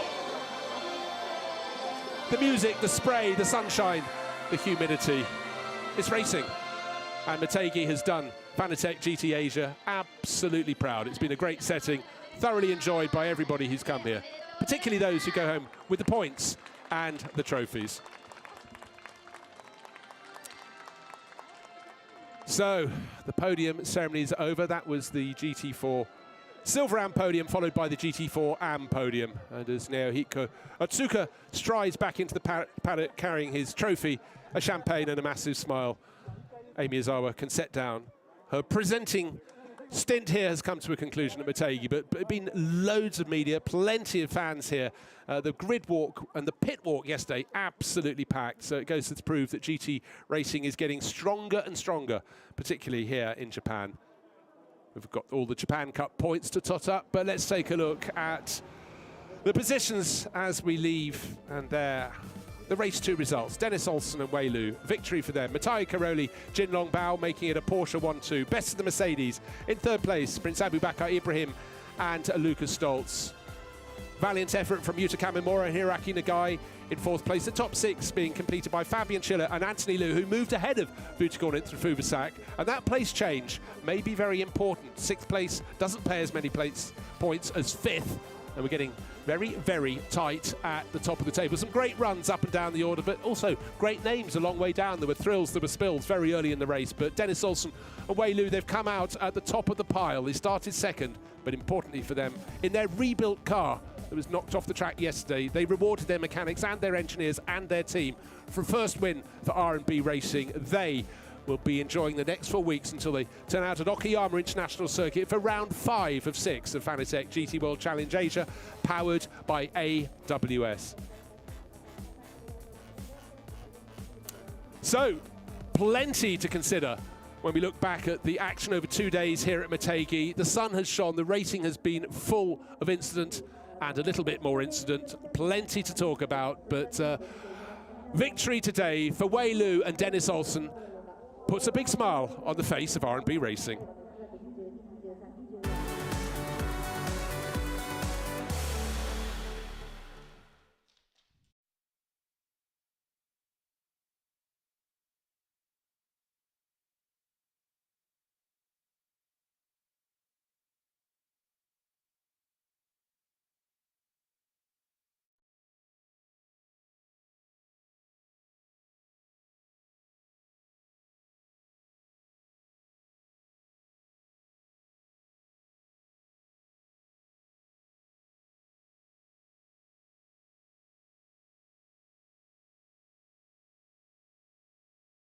The music, the spray, the sunshine, the humidity. It's racing. And Motegi has done Fanatec GT Asia absolutely proud. It's been a great setting, thoroughly enjoyed by everybody who's come here, particularly those who go home with the points and the trophies. So the podium ceremony is over. That was the GT4 Silver Am podium, followed by the GT4 Am podium. And as Naohiko Otsuka strides back into the paddock carrying his trophy, a champagne and a massive smile, Amy Izawa can set down. Her presenting stint here has come to a conclusion at Motegi, but been loads of media, plenty of fans here. The grid walk and the pit walk yesterday, absolutely packed. So it goes to prove that GT racing is getting stronger and stronger, particularly here in Japan. We've got all the Japan Cup points to tot up, but let's take a look at the positions as we leave. And there, the race 2 results. Dennis Olsen and Wei Lu, victory for them. Matai Karoli, Jin Long Bao making it a Porsche 1-2. Best of the Mercedes. In third place, Prince Abubakar Ibrahim and Lucas Stoltz. Valiant effort from Yuta Kamimura and Hiraki Nagai in fourth place. The top 6 being completed by Fabian Schiller and Anthony Liu, who moved ahead of Vuitagorn through Fuvasak. And that place change may be very important. 6th place doesn't pay as many points as 5th. And we're getting very, very tight at the top of the table. Some great runs up and down the order, but also great names a long way down. There were thrills, there were spills very early in the race. But Dennis Olsen and Wei Lu, they've come out at the top of the pile. They started second, but importantly for them, in their rebuilt car that was knocked off the track yesterday, they rewarded their mechanics and their engineers and their team for a first win for R&B Racing. They will be enjoying the next 4 weeks until they turn out at Okayama International Circuit for round 5 of 6 of Fanatec GT World Challenge Asia, powered by AWS. So, plenty to consider when we look back at the action over 2 days here at Motegi. The sun has shone, the racing has been full of incident and a little bit more incident. Plenty to talk about, but victory today for Wei Lu and Dennis Olsen puts a big smile on the face of R&B Racing.